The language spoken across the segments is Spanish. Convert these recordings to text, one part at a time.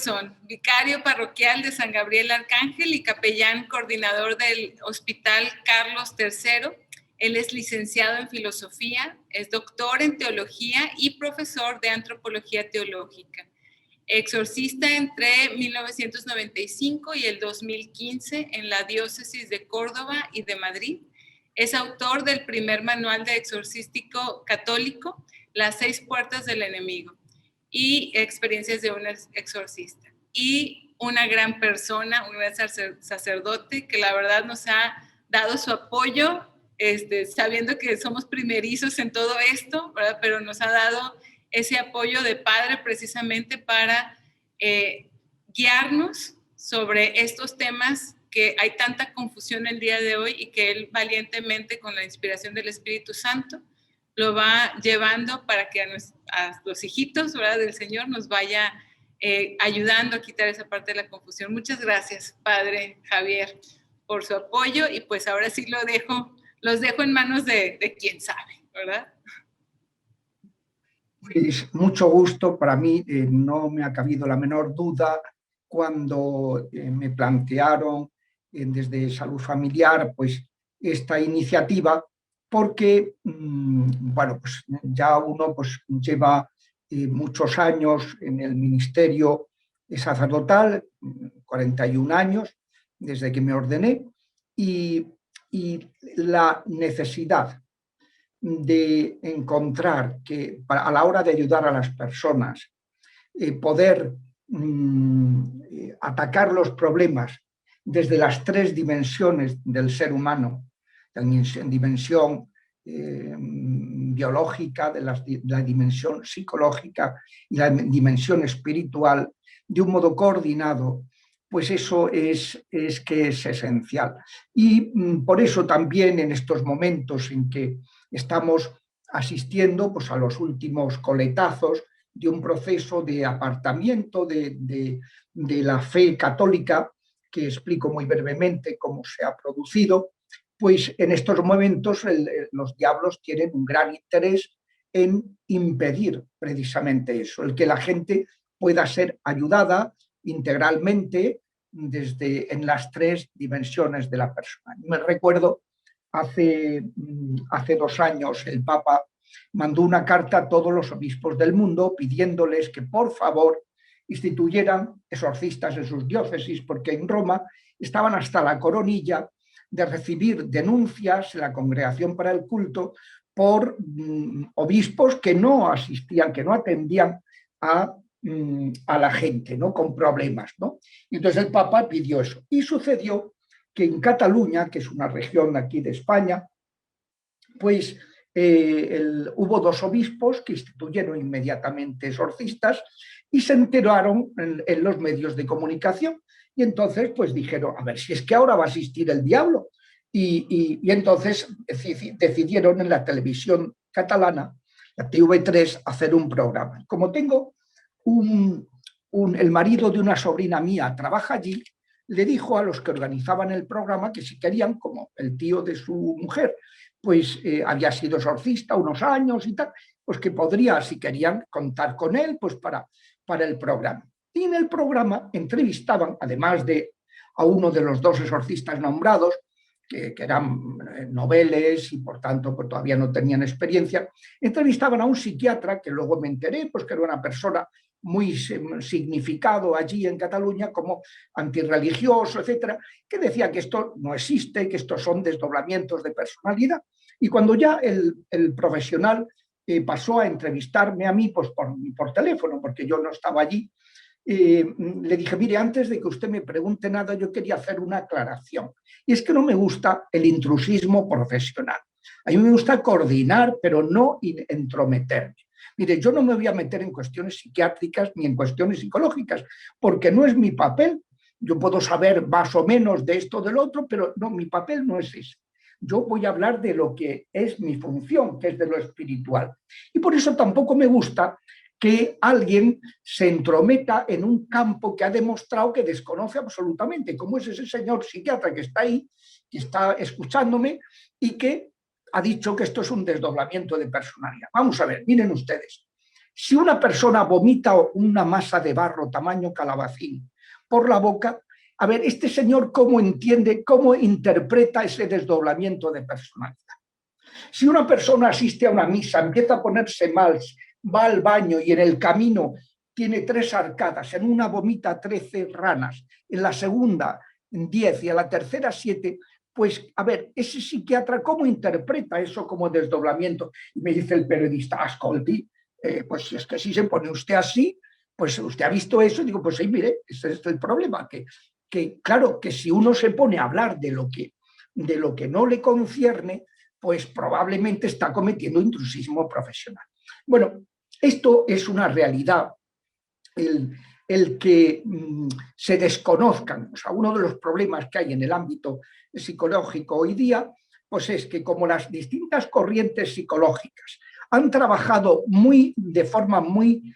Jefferson, vicario parroquial de San Gabriel Arcángel y capellán coordinador del Hospital Carlos III. Él es licenciado en filosofía, es doctor en teología y profesor de antropología teológica. Exorcista entre 1995 y el 2015 en la diócesis de Córdoba y de Madrid. Es autor del primer manual de exorcístico católico, Las 6 puertas del enemigo, y experiencias de un exorcista. Y una gran persona, un gran sacerdote que la verdad nos ha dado su apoyo, sabiendo que somos primerizos en todo esto, ¿verdad? Pero nos ha dado ese apoyo de padre precisamente para guiarnos sobre estos temas que hay tanta confusión el día de hoy y que él valientemente, con la inspiración del Espíritu Santo, lo va llevando para que a los hijitos, ¿verdad?, del Señor nos vaya ayudando a quitar esa parte de la confusión. Muchas gracias, Padre Javier, por su apoyo, y pues ahora sí los dejo en manos de quien sabe, ¿verdad? Pues mucho gusto para mí, no me ha cabido la menor duda cuando me plantearon desde Salud Familiar pues esta iniciativa, porque bueno, pues ya uno pues lleva muchos años en el ministerio sacerdotal, 41 años desde que me ordené, y la necesidad de encontrar que a la hora de ayudar a las personas poder atacar los problemas desde las 3 dimensiones del ser humano, la dimensión biológica, de la dimensión psicológica y la dimensión espiritual, de un modo coordinado, pues eso es esencial. Y por eso también en estos momentos en que estamos asistiendo pues, a los últimos coletazos de un proceso de apartamiento de la fe católica, que explico muy brevemente cómo se ha producido, pues en estos momentos los diablos tienen un gran interés en impedir precisamente eso, el que la gente pueda ser ayudada integralmente en las 3 dimensiones de la persona. Me recuerdo hace 2 años el Papa mandó una carta a todos los obispos del mundo pidiéndoles que por favor instituyeran exorcistas en sus diócesis, porque en Roma estaban hasta la coronilla de recibir denuncias en la Congregación para el Culto por obispos que no asistían, que no atendían a la gente, ¿no?, con problemas, ¿no? Y entonces el Papa pidió eso. Y sucedió que en Cataluña, que es una región aquí de España, pues hubo 2 obispos que instituyeron inmediatamente exorcistas y se enteraron en los medios de comunicación. Y entonces pues dijeron, a ver, si es que ahora va a asistir el diablo. Y entonces decidieron en la televisión catalana, la TV3, hacer un programa. Como tengo el marido de una sobrina mía trabaja allí, le dijo a los que organizaban el programa que si querían, como el tío de su mujer pues había sido exorcista unos años y tal, pues que podría, si querían, contar con él pues para el programa. Y en el programa entrevistaban, además de a uno de los 2 exorcistas nombrados, que eran noveles y por tanto pues, todavía no tenían experiencia, entrevistaban a un psiquiatra que luego me enteré pues, que era una persona muy significado allí en Cataluña como antirreligioso, etcétera, que decía que esto no existe, que estos son desdoblamientos de personalidad. Y cuando ya el profesional pasó a entrevistarme a mí pues por teléfono, porque yo no estaba allí, le dije, mire, antes de que usted me pregunte nada, yo quería hacer una aclaración. Y es que no me gusta el intrusismo profesional. A mí me gusta coordinar, pero no entrometerme. Mire, yo no me voy a meter en cuestiones psiquiátricas ni en cuestiones psicológicas, porque no es mi papel. Yo puedo saber más o menos de esto o del otro, pero no, mi papel no es ese. Yo voy a hablar de lo que es mi función, que es de lo espiritual. Y por eso tampoco me gusta que alguien se entrometa en un campo que ha demostrado que desconoce absolutamente, como es ese señor psiquiatra que está ahí, que está escuchándome y que ha dicho que esto es un desdoblamiento de personalidad. Vamos a ver, miren ustedes, Si una persona vomita una masa de barro tamaño calabacín por la boca, a ver, este señor cómo entiende, cómo interpreta ese desdoblamiento de personalidad. Si una persona asiste a una misa, empieza a ponerse mal, va al baño y en el camino tiene 3 arcadas, en una vomita 13 ranas, en la segunda 10 y en la tercera 7, pues a ver, ese psiquiatra ¿cómo interpreta eso como desdoblamiento? Y me dice el periodista, ascolti, pues es que si se pone usted así, pues usted ha visto eso, y digo, pues sí, mire, ese es el problema, que claro, que si uno se pone a hablar de lo que no le concierne, pues probablemente está cometiendo intrusismo profesional. Bueno, esto es una realidad, el que se desconozcan. O sea, uno de los problemas que hay en el ámbito psicológico hoy día, pues es que como las distintas corrientes psicológicas han trabajado de forma muy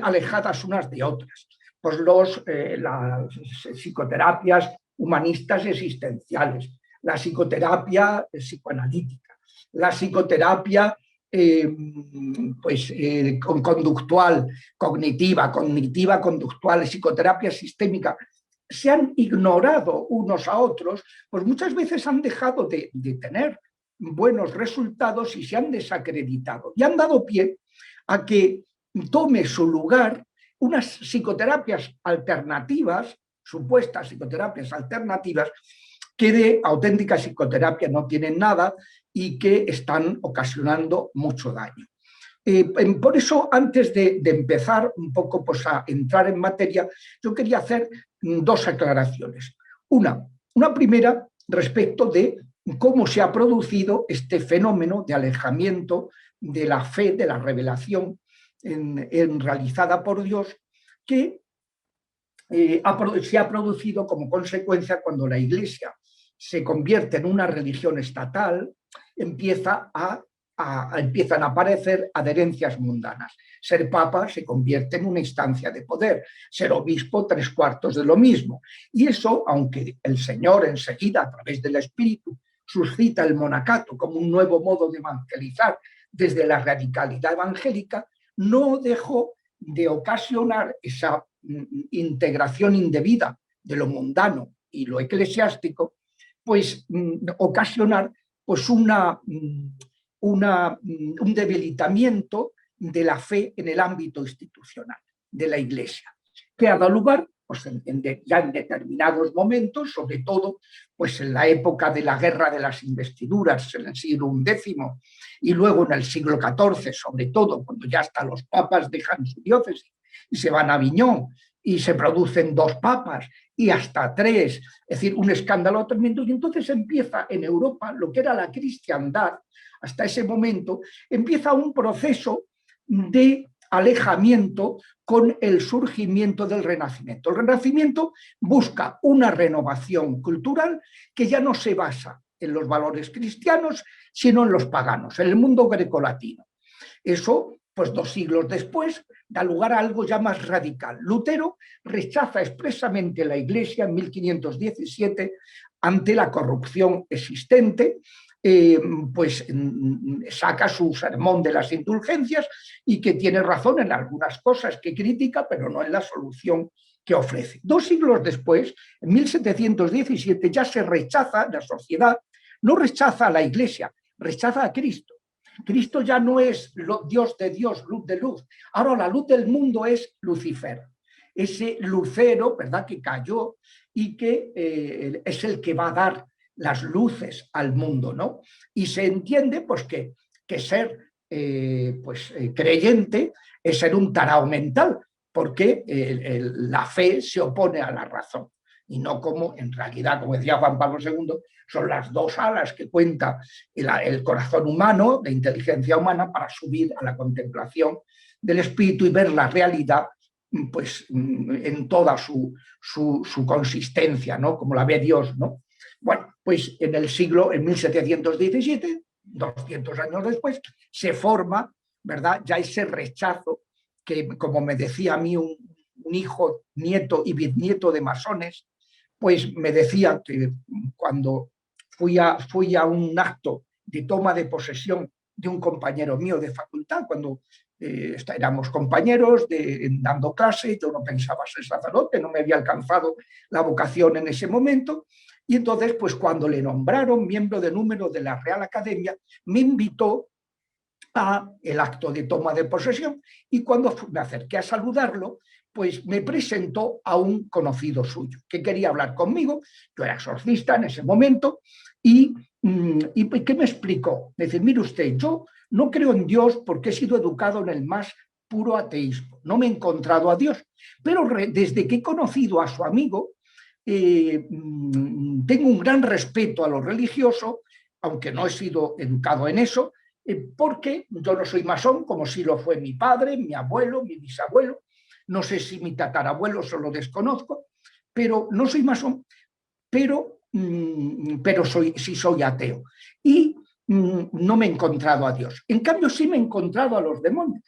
alejadas unas de otras, pues las psicoterapias humanistas existenciales, la psicoterapia psicoanalítica, la psicoterapia conductual, cognitiva, conductual, psicoterapia sistémica, se han ignorado unos a otros, pues muchas veces han dejado de tener buenos resultados y se han desacreditado y han dado pie a que tome su lugar unas psicoterapias alternativas, supuestas psicoterapias alternativas, que de auténtica psicoterapia no tienen nada y que están ocasionando mucho daño. Por eso, antes de empezar un poco pues, a entrar en materia, yo quería hacer 2 aclaraciones. Una primera respecto de cómo se ha producido este fenómeno de alejamiento de la fe, de la revelación realizada por Dios, que se ha producido como consecuencia cuando la Iglesia se convierte en una religión estatal, empiezan a aparecer adherencias mundanas. Ser papa se convierte en una instancia de poder, ser obispo 3/4 de lo mismo. Y eso, aunque el Señor enseguida, a través del Espíritu, suscita el monacato como un nuevo modo de evangelizar desde la radicalidad evangélica, no dejó de ocasionar esa integración indebida de lo mundano y lo eclesiástico, pues ocasionar pues un debilitamiento de la fe en el ámbito institucional de la Iglesia, que ha dado lugar pues, ya en determinados momentos, sobre todo pues, en la época de la Guerra de las Investiduras, en el siglo XI, y luego en el siglo XIV, sobre todo, cuando ya hasta los papas dejan su diócesis y se van a Aviñón, y se producen 2 papas y hasta 3, es decir, un escándalo tremendo, y entonces empieza en Europa lo que era la cristiandad, hasta ese momento, empieza un proceso de alejamiento con el surgimiento del Renacimiento. El Renacimiento busca una renovación cultural que ya no se basa en los valores cristianos, sino en los paganos, en el mundo grecolatino. Eso, pues 2 siglos después, da lugar a algo ya más radical. Lutero rechaza expresamente la Iglesia en 1517 ante la corrupción existente, pues saca su sermón de las indulgencias y que tiene razón en algunas cosas que critica, pero no en la solución que ofrece. 2 siglos después, en 1717, ya se rechaza, la sociedad no rechaza a la Iglesia, rechaza a Cristo. Cristo ya no es Dios de Dios, luz de luz. Ahora la luz del mundo es Lucifer. Ese lucero, ¿verdad?, que cayó y que es el que va a dar las luces al mundo, ¿no? Y se entiende pues que ser creyente es ser un tarao mental, porque la fe se opone a la razón, y no como en realidad, como decía Juan Pablo II, son las 2 alas que cuenta el corazón humano, la inteligencia humana, para subir a la contemplación del espíritu y ver la realidad pues, en toda su consistencia, ¿no?, como la ve Dios, ¿no? Bueno, pues en 1717, 200 años después, se forma, ¿verdad?, ya ese rechazo que, como me decía a mí un hijo, nieto y bisnieto de masones, pues me decía que cuando fui a un acto de toma de posesión de un compañero mío de facultad, cuando éramos compañeros dando clase, yo no pensaba ser sacerdote, no me había alcanzado la vocación en ese momento, y entonces pues cuando le nombraron miembro de número de la Real Academia, me invitó a el acto de toma de posesión, y cuando me acerqué a saludarlo, pues me presentó a un conocido suyo que quería hablar conmigo. Yo era exorcista en ese momento y ¿qué me explicó? Me dice, mire usted, yo no creo en Dios porque he sido educado en el más puro ateísmo, no me he encontrado a Dios, pero desde que he conocido a su amigo, tengo un gran respeto a lo religioso, aunque no he sido educado en eso, porque yo no soy masón, como sí lo fue mi padre, mi abuelo, mi bisabuelo, no sé si mi tatarabuelo, se lo desconozco, pero no soy masón, pero sí soy ateo. Y no me he encontrado a Dios. En cambio, sí me he encontrado a los demonios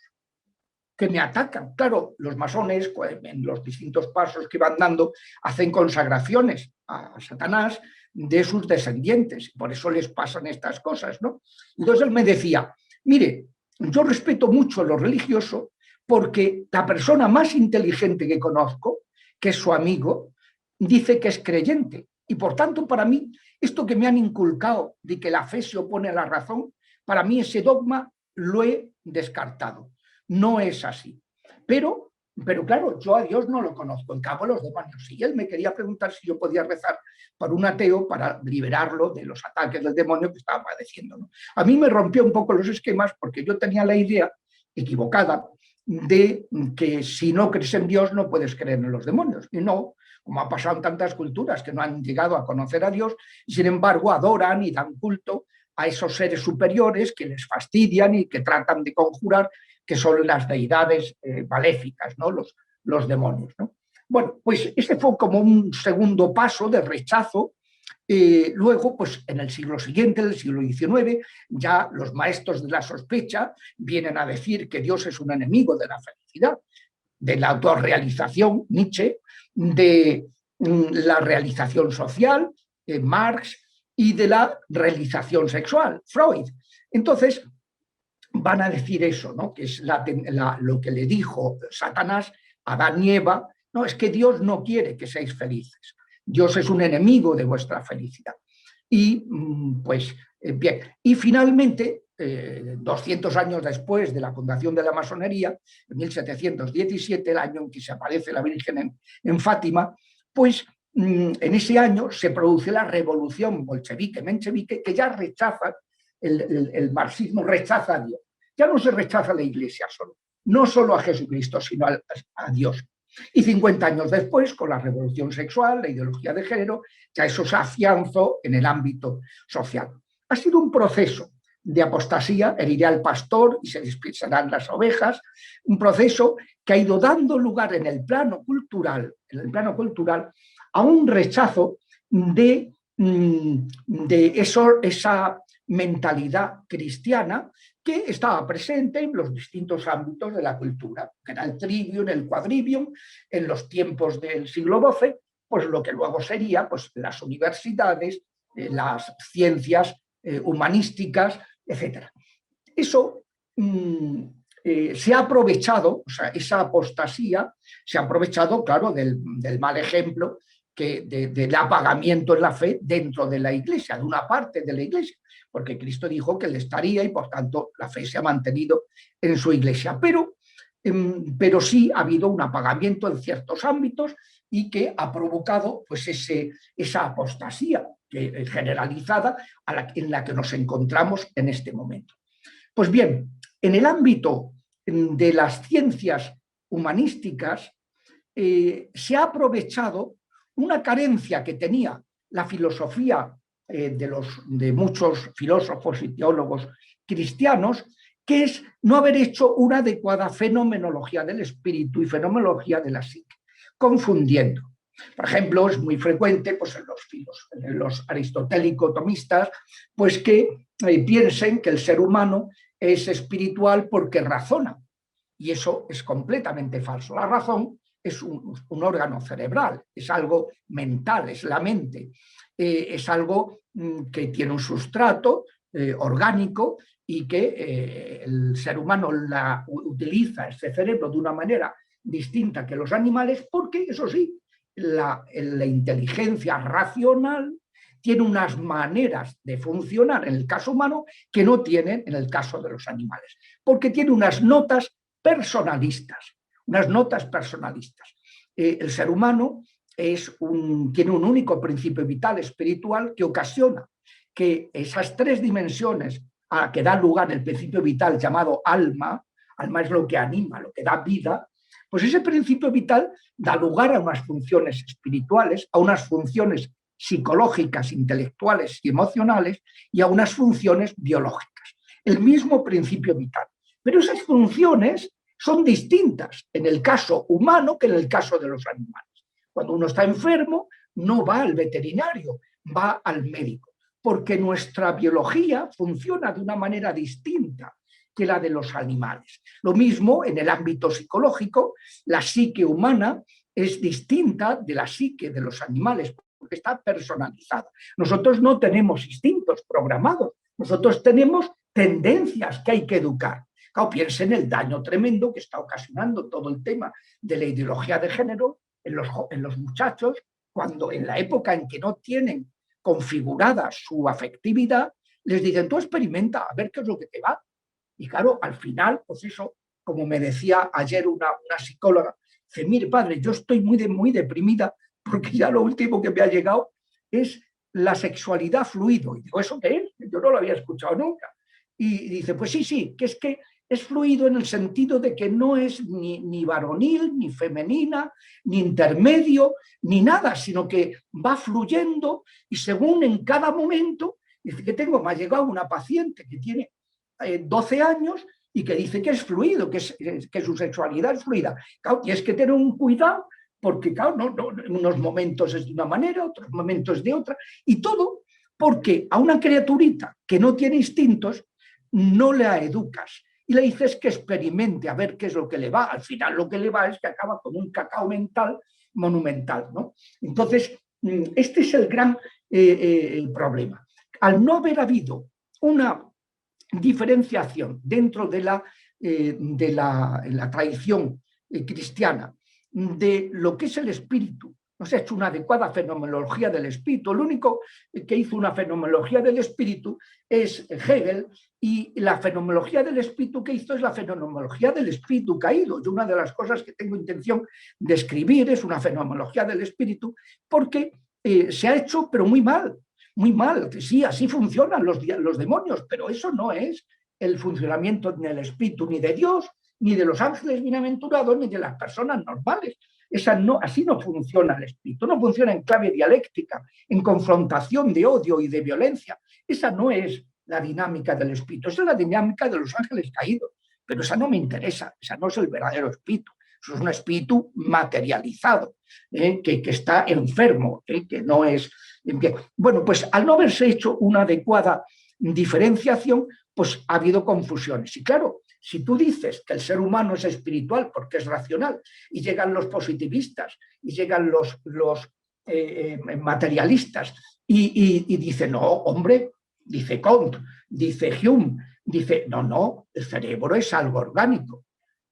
que me atacan. Claro, los masones, en los distintos pasos que van dando, hacen consagraciones a Satanás de sus descendientes. Por eso les pasan estas cosas, ¿no? Entonces él me decía, mire, yo respeto mucho lo religioso porque la persona más inteligente que conozco, que es su amigo, dice que es creyente. Y por tanto, para mí, esto que me han inculcado de que la fe se opone a la razón, para mí ese dogma lo he descartado. No es así. Pero claro, yo a Dios no lo conozco, en cambio los demonios. Y él me quería preguntar si yo podía rezar para un ateo para liberarlo de los ataques del demonio que estaba padeciendo, ¿no? A mí me rompió un poco los esquemas porque yo tenía la idea equivocada de que si no crees en Dios no puedes creer en los demonios. Y no, como ha pasado en tantas culturas que no han llegado a conocer a Dios, y sin embargo adoran y dan culto a esos seres superiores que les fastidian y que tratan de conjurar, que son las deidades maléficas, ¿no? Los demonios, ¿no? Bueno, pues este fue como un segundo paso de rechazo. Luego, pues en el siglo siguiente, el siglo XIX, ya los maestros de la sospecha vienen a decir que Dios es un enemigo de la felicidad, de la autorrealización, Nietzsche, de la realización social, Marx, y de la realización sexual, Freud. Entonces, van a decir eso, ¿no? Que es lo que le dijo Satanás a Adán y Eva, no, es que Dios no quiere que seáis felices, Dios es un enemigo de vuestra felicidad. Y pues bien, y finalmente, 200 años después de la fundación de la masonería, en 1717, el año en que se aparece la Virgen en Fátima, pues en ese año se produce la revolución bolchevique, menchevique, que ya rechaza, el marxismo rechaza a Dios. Ya no se rechaza a la Iglesia solo, no solo a Jesucristo, sino a Dios. Y 50 años después, con la revolución sexual, la ideología de género, ya eso se afianzó en el ámbito social. Ha sido un proceso de apostasía, herirá al pastor y se dispersarán las ovejas, un proceso que ha ido dando lugar en el plano cultural a un rechazo de esa mentalidad cristiana que estaba presente en los distintos ámbitos de la cultura, que era el trivium, el quadrivium, en los tiempos del siglo XII, pues lo que luego sería pues, las universidades, las ciencias humanísticas, etc. Eso se ha aprovechado, o sea, esa apostasía se ha aprovechado, claro, del mal ejemplo del apagamiento en la fe dentro de la Iglesia, de una parte de la Iglesia, porque Cristo dijo que Él estaría y por tanto la fe se ha mantenido en su Iglesia. Pero sí ha habido un apagamiento en ciertos ámbitos y que ha provocado pues, esa apostasía generalizada en la que nos encontramos en este momento. Pues bien, en el ámbito de las ciencias humanísticas se ha aprovechado una carencia que tenía la filosofía de muchos filósofos y teólogos cristianos, que es no haber hecho una adecuada fenomenología del espíritu y fenomenología de la psique, confundiendo. Por ejemplo, es muy frecuente pues, en los aristotélico-tomistas pues, que piensen que el ser humano es espiritual porque razona, y eso es completamente falso. La razón es un órgano cerebral, es algo mental, es la mente, es algo que tiene un sustrato orgánico y que el ser humano utiliza este cerebro de una manera distinta que los animales porque, eso sí, la inteligencia racional tiene unas maneras de funcionar en el caso humano que no tienen en el caso de los animales, porque tiene unas notas personalistas, unas notas personalistas. El ser humano tiene un único principio vital espiritual que ocasiona que esas tres dimensiones a que da lugar el principio vital llamado alma, alma es lo que anima, lo que da vida, pues ese principio vital da lugar a unas funciones espirituales, a unas funciones psicológicas, intelectuales y emocionales y a unas funciones biológicas. El mismo principio vital. Pero esas funciones son distintas en el caso humano que en el caso de los animales. Cuando uno está enfermo, no va al veterinario, va al médico, porque nuestra biología funciona de una manera distinta que la de los animales. Lo mismo en el ámbito psicológico, la psique humana es distinta de la psique de los animales, porque está personalizada. Nosotros no tenemos instintos programados, nosotros tenemos tendencias que hay que educar. Claro, piensa en el daño tremendo que está ocasionando todo el tema de la ideología de género en los muchachos, cuando en la época en que no tienen configurada su afectividad, les dicen, tú experimenta, a ver qué es lo que te va. Y claro, al final, pues eso, como me decía ayer una psicóloga, dice, mire padre, yo estoy muy deprimida porque ya lo último que me ha llegado es la sexualidad fluido. Y digo, ¿eso qué es? Yo no lo había escuchado nunca. Y dice, pues sí, que es fluido en el sentido de que no es ni varonil, ni femenina, ni intermedio, ni nada, sino que va fluyendo y según en cada momento, dice que me ha llegado una paciente que tiene 12 años y que dice que es fluido, que su sexualidad es fluida. Claro, tienes que tener un cuidado porque, claro, en unos momentos es de una manera, otros momentos de otra, y todo porque a una criaturita que no tiene instintos no la educas y le dices que experimente a ver qué es lo que le va. Al final lo que le va es que acaba con un cacao mental monumental, ¿no? Entonces, este es el gran problema. Al no haber habido una diferenciación dentro de la tradición cristiana de lo que es el espíritu, no se ha hecho una adecuada fenomenología del espíritu. El único que hizo una fenomenología del espíritu es Hegel, y la fenomenología del espíritu que hizo es la fenomenología del espíritu caído. Yo una de las cosas que tengo intención de escribir es una fenomenología del espíritu, porque se ha hecho, pero muy mal. Muy mal, que sí, así funcionan los demonios, pero eso no es el funcionamiento del espíritu ni de Dios, ni de los ángeles bienaventurados, ni de las personas normales. Así no funciona el espíritu, no funciona en clave dialéctica, en confrontación de odio y de violencia. Esa no es la dinámica del espíritu, esa es la dinámica de los ángeles caídos, pero esa no me interesa, esa no es el verdadero espíritu. Eso es un espíritu materializado, que está enfermo, que no es... Bueno, pues al no haberse hecho una adecuada diferenciación, pues ha habido confusiones. Y claro, si tú dices que el ser humano es espiritual porque es racional, y llegan los positivistas, y llegan los materialistas, y dicen, no, hombre, dice Kant, dice Hume, dice, no, el cerebro es algo orgánico.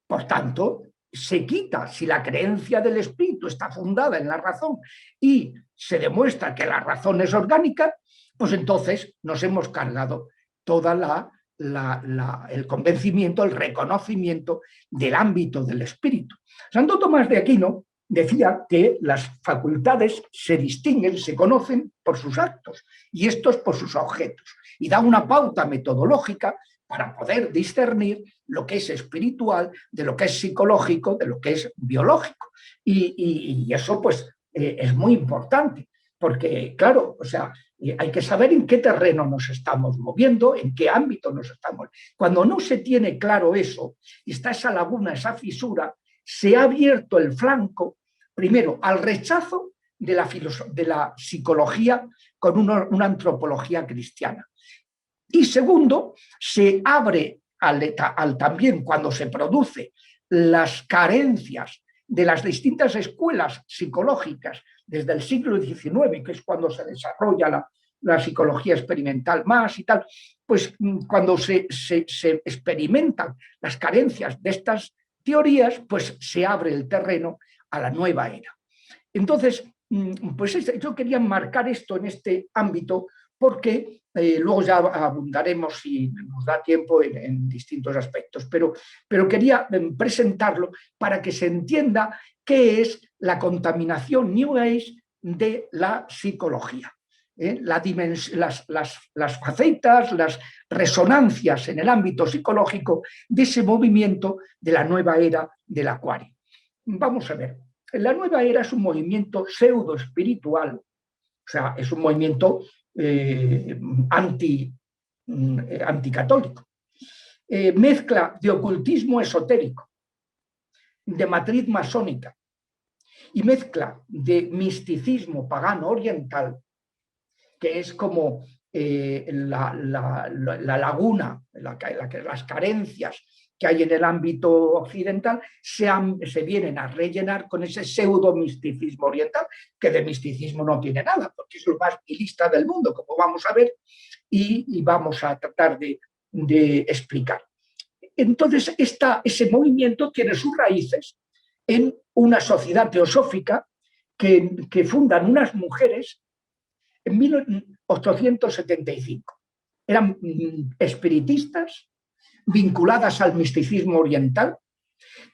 Por tanto, se quita, si la creencia del espíritu está fundada en la razón y se demuestra que la razón es orgánica, pues entonces nos hemos cargado toda el convencimiento, el reconocimiento del ámbito del espíritu. Santo Tomás de Aquino decía que las facultades se distinguen, se conocen por sus actos y estos por sus objetos, y da una pauta metodológica para poder discernir lo que es espiritual de lo que es psicológico, de lo que es biológico. Y eso pues es muy importante, porque claro, o sea, hay que saber en qué terreno nos estamos moviendo, en qué ámbito nos estamos. Cuando no se tiene claro eso, y está esa laguna, esa fisura, se ha abierto el flanco, primero, al rechazo de la psicología con una antropología cristiana. Y segundo, se abre también cuando se produce las carencias de las distintas escuelas psicológicas desde el siglo XIX, que es cuando se desarrolla la psicología experimental más y tal, pues cuando se experimentan las carencias de estas teorías, pues se abre el terreno a la nueva era. Entonces, pues yo quería marcar esto en este ámbito porque luego ya abundaremos si nos da tiempo en distintos aspectos, pero quería presentarlo para que se entienda qué es la contaminación New Age de la psicología. Las facetas, las resonancias en el ámbito psicológico de ese movimiento de la nueva era del Acuario. Vamos a ver, la nueva era es un movimiento pseudo-espiritual, o sea, es un movimiento anticatólico. Mezcla de ocultismo esotérico, de matriz masónica, y mezcla de misticismo pagano oriental, que es como la laguna, las carencias que hay en el ámbito occidental, se vienen a rellenar con ese pseudo-misticismo oriental, que de misticismo no tiene nada, porque es lo más nihilista del mundo, como vamos a ver, y vamos a tratar de explicar. Entonces, ese movimiento tiene sus raíces en una sociedad teosófica que fundan unas mujeres en 1875. Eran espiritistas vinculadas al misticismo oriental,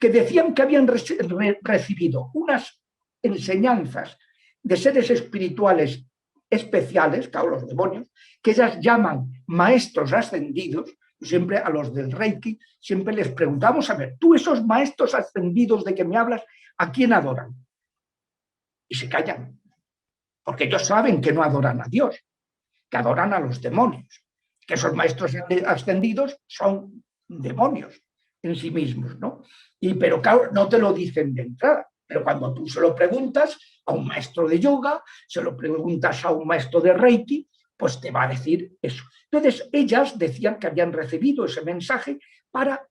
que decían que habían recibido unas enseñanzas de seres espirituales especiales, claro, los demonios, que ellas llaman maestros ascendidos. Siempre a los del Reiki, siempre les preguntamos, a ver, tú esos maestros ascendidos de que me hablas, ¿a quién adoran? Y se callan, porque ellos saben que no adoran a Dios, que adoran a los demonios, que esos maestros ascendidos son demonios en sí mismos, ¿no? Pero claro, no te lo dicen de entrada, pero cuando tú se lo preguntas a un maestro de yoga, se lo preguntas a un maestro de Reiki, pues te va a decir eso. Entonces, ellas decían que habían recibido ese mensaje para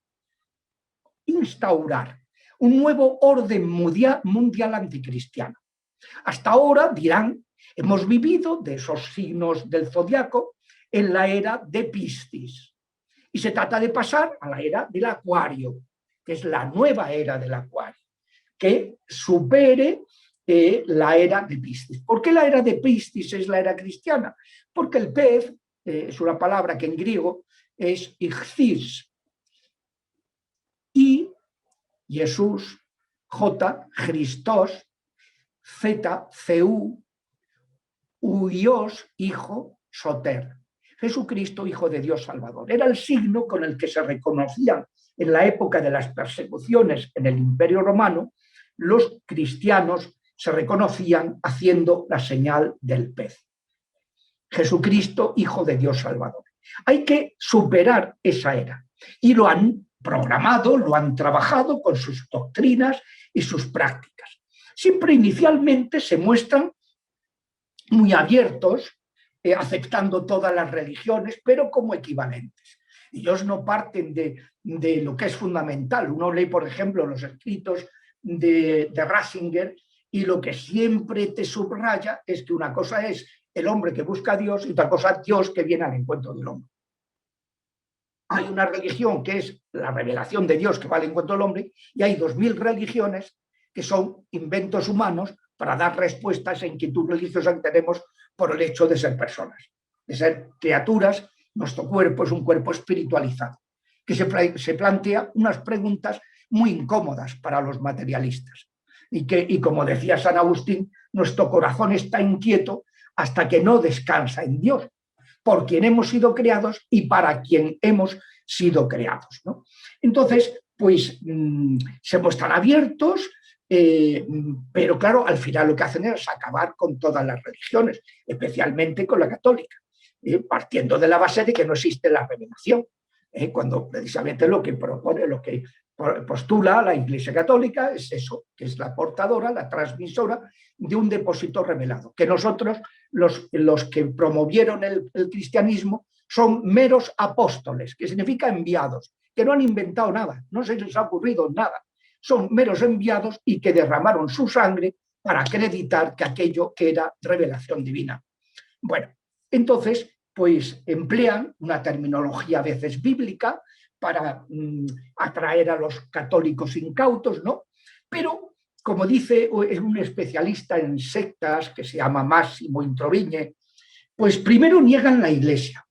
instaurar un nuevo orden mundial anticristiano. Hasta ahora, dirán, hemos vivido de esos signos del zodiaco en la era de Piscis. Y se trata de pasar a la era del Acuario, que es la nueva era del Acuario, que supere la era de Piscis. ¿Por qué la era de Piscis es la era cristiana? Porque el pez es una palabra que en griego es ichthys, y Jesús, J, Christos, Z, CU, Uios, hijo, Soter. Jesucristo, hijo de Dios Salvador. Era el signo con el que se reconocían en la época de las persecuciones en el Imperio Romano, los cristianos se reconocían haciendo la señal del pez. Jesucristo, hijo de Dios Salvador. Hay que superar esa era y lo han programado, lo han trabajado con sus doctrinas y sus prácticas. Siempre inicialmente se muestran muy abiertos, aceptando todas las religiones, pero como equivalentes. Ellos no parten de lo que es fundamental. Uno lee, por ejemplo, los escritos de Ratzinger y lo que siempre te subraya es que una cosa es el hombre que busca a Dios y otra cosa Dios que viene al encuentro del hombre. Hay una religión que es la revelación de Dios que va al encuentro del hombre y hay 2000 religiones que son inventos humanos para dar respuesta a esa inquietud religiosa que tenemos por el hecho de ser personas, de ser criaturas. Nuestro cuerpo es un cuerpo espiritualizado, que se plantea unas preguntas muy incómodas para los materialistas. Y como decía San Agustín, nuestro corazón está inquieto hasta que no descansa en Dios, por quien hemos sido creados y para quien hemos sido creados, ¿no? Entonces, pues se muestran abiertos, pero claro, al final lo que hacen es acabar con todas las religiones, especialmente con la católica, partiendo de la base de que no existe la revelación, cuando precisamente lo que propone, lo que postula la Iglesia Católica es eso, que es la portadora, la transmisora de un depósito revelado, que nosotros, los que promovieron el cristianismo, son meros apóstoles, que significa enviados, que no han inventado nada, no se les ha ocurrido nada, son meros enviados y que derramaron su sangre para acreditar que aquello que era revelación divina. Bueno, Entonces, pues emplean una terminología a veces bíblica para atraer a los católicos incautos, ¿no? Pero, como dice un especialista en sectas que se llama Máximo Introvigne, pues primero niegan la Iglesia,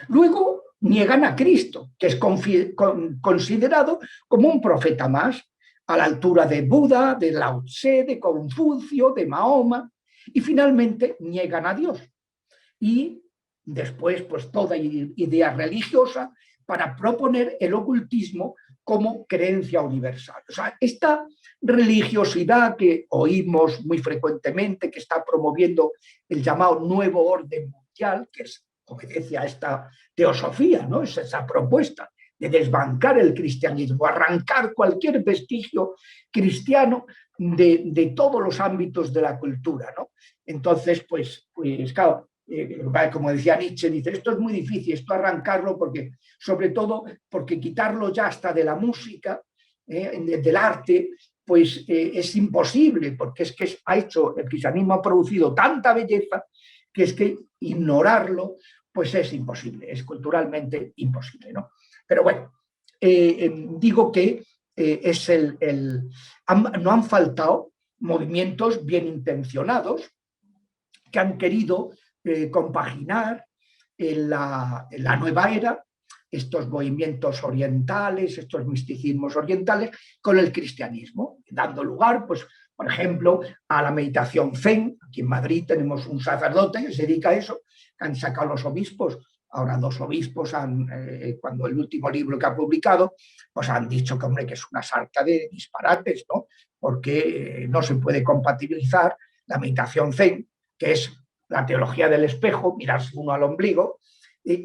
luego niegan a Cristo, que es considerado como un profeta más, a la altura de Buda, de Lao Tse, de Confucio, de Mahoma, y finalmente niegan a Dios. Y después, pues toda idea religiosa para proponer el ocultismo como creencia universal. O sea, esta religiosidad que oímos muy frecuentemente, que está promoviendo el llamado nuevo orden mundial, que obedece a esta teosofía, ¿no? Es esa propuesta de desbancar el cristianismo, arrancar cualquier vestigio cristiano de todos los ámbitos de la cultura, ¿no? Entonces, pues claro, como decía Nietzsche, dice, esto es muy difícil, esto arrancarlo, porque, sobre todo porque quitarlo ya hasta de la música, del arte, pues es imposible, porque es que el cristianismo ha producido tanta belleza que es que ignorarlo pues es imposible, es culturalmente imposible, ¿no? Pero bueno, digo que no han faltado movimientos bien intencionados que han querido compaginar en la nueva era estos movimientos orientales, estos misticismos orientales con el cristianismo, dando lugar, pues, por ejemplo, a la meditación Zen. Aquí en Madrid tenemos un sacerdote que se dedica a eso, que han sacado los obispos. Ahora 2 obispos, cuando el último libro que ha publicado, pues han dicho que, hombre, que es una sarta de disparates, ¿no? Porque no se puede compatibilizar la meditación Zen, que es la teología del espejo, mirarse uno al ombligo,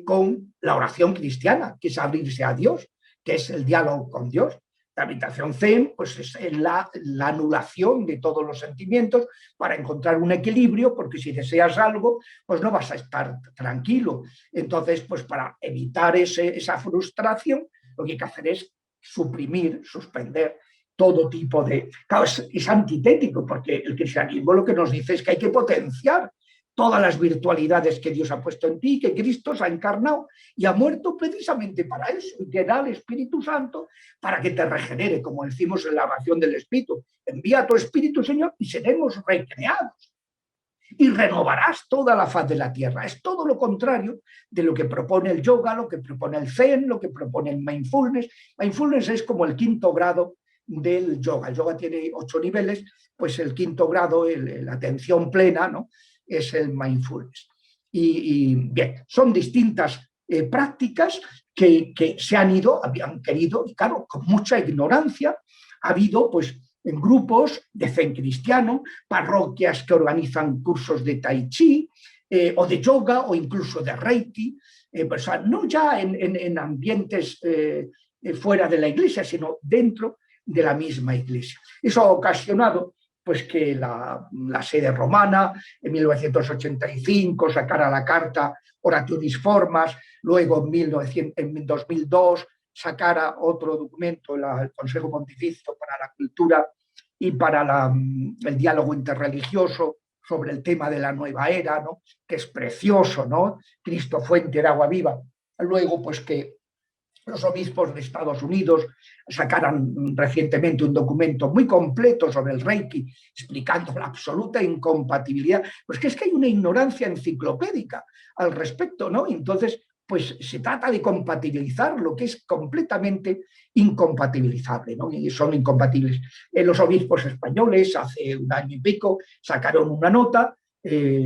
con la oración cristiana, que es abrirse a Dios, que es el diálogo con Dios. La meditación Zen pues es la anulación de todos los sentimientos para encontrar un equilibrio, porque si deseas algo, pues no vas a estar tranquilo. Entonces, pues para evitar esa frustración, lo que hay que hacer es suprimir, suspender todo tipo de... Claro, es antitético, porque el cristianismo lo que nos dice es que hay que potenciar todas las virtualidades que Dios ha puesto en ti, que Cristo se ha encarnado y ha muerto precisamente para eso, y te da el Espíritu Santo para que te regenere, como decimos en la oración del Espíritu. Envía a tu Espíritu, Señor, y seremos recreados. Y renovarás toda la faz de la tierra. Es todo lo contrario de lo que propone el yoga, lo que propone el Zen, lo que propone el mindfulness. Mindfulness es como el 5.º grado del yoga. El yoga tiene 8 niveles, pues el 5.º grado, la atención plena, ¿no?, es el mindfulness. Y bien, son distintas prácticas que se habían querido, y claro, con mucha ignorancia, ha habido pues en grupos de Zen cristiano, parroquias que organizan cursos de Tai Chi, o de yoga, o incluso de Reiki, pues, no ya en ambientes fuera de la iglesia, sino dentro de la misma iglesia. Eso ha ocasionado pues que la sede romana en 1985 sacara la carta Orationis Formas, luego en 2002 sacara otro documento, el Consejo Pontificio para la Cultura y para el diálogo interreligioso sobre el tema de la nueva era, ¿no?, que es precioso, ¿no? Cristo, fuente de agua viva. Luego, pues que los obispos de Estados Unidos sacaron recientemente un documento muy completo sobre el Reiki, explicando la absoluta incompatibilidad. Pues que es que hay una ignorancia enciclopédica al respecto, ¿no? Entonces, pues se trata de compatibilizar lo que es completamente incompatibilizable, ¿no? Y son incompatibles. Los obispos españoles hace 1 año y pico sacaron una nota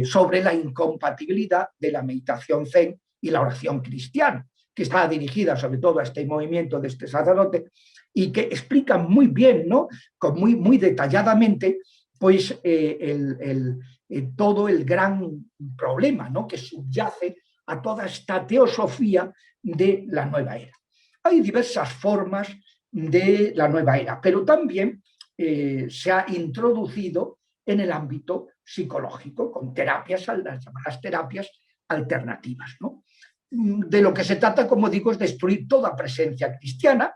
sobre la incompatibilidad de la meditación Zen y la oración cristiana, que está dirigida sobre todo a este movimiento de este sacerdote, y que explica muy bien, ¿no?, muy detalladamente, pues todo el gran problema, ¿no?, que subyace a toda esta teosofía de la nueva era. Hay diversas formas de la nueva era, pero también se ha introducido en el ámbito psicológico, con terapias, las llamadas terapias alternativas, ¿no? De lo que se trata, como digo, es destruir toda presencia cristiana,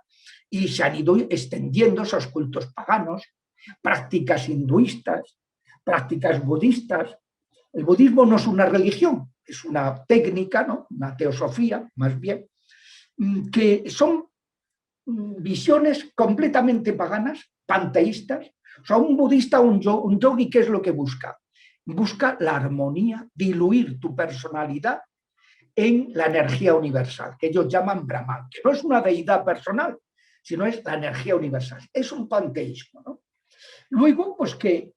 y se han ido extendiendo esos cultos paganos, prácticas hinduistas, prácticas budistas. El budismo no es una religión, es una técnica, ¿no? Una teosofía, más bien, que son visiones completamente paganas, panteístas. O sea, un budista, un yogi, ¿qué es lo que busca? Busca la armonía, diluir tu personalidad en la energía universal, que ellos llaman Brahman, que no es una deidad personal, sino es la energía universal. Es un panteísmo, ¿no? Luego, pues que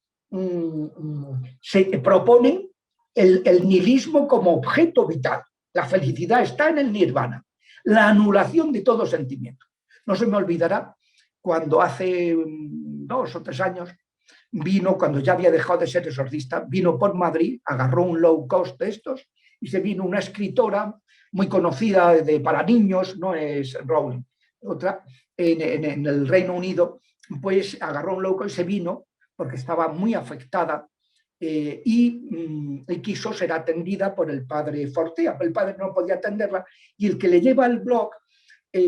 se proponen el nihilismo como objeto vital. La felicidad está en el nirvana, la anulación de todo sentimiento. No se me olvidará cuando hace 2 o 3 años vino, cuando ya había dejado de ser exorcista, vino por Madrid, agarró un low cost de estos y se vino una escritora muy conocida para niños, no es Rowling, otra, en el Reino Unido, pues agarró un low cost y se vino porque estaba muy afectada y quiso ser atendida por el padre Fortea, pero el padre no podía atenderla y el que le lleva el blog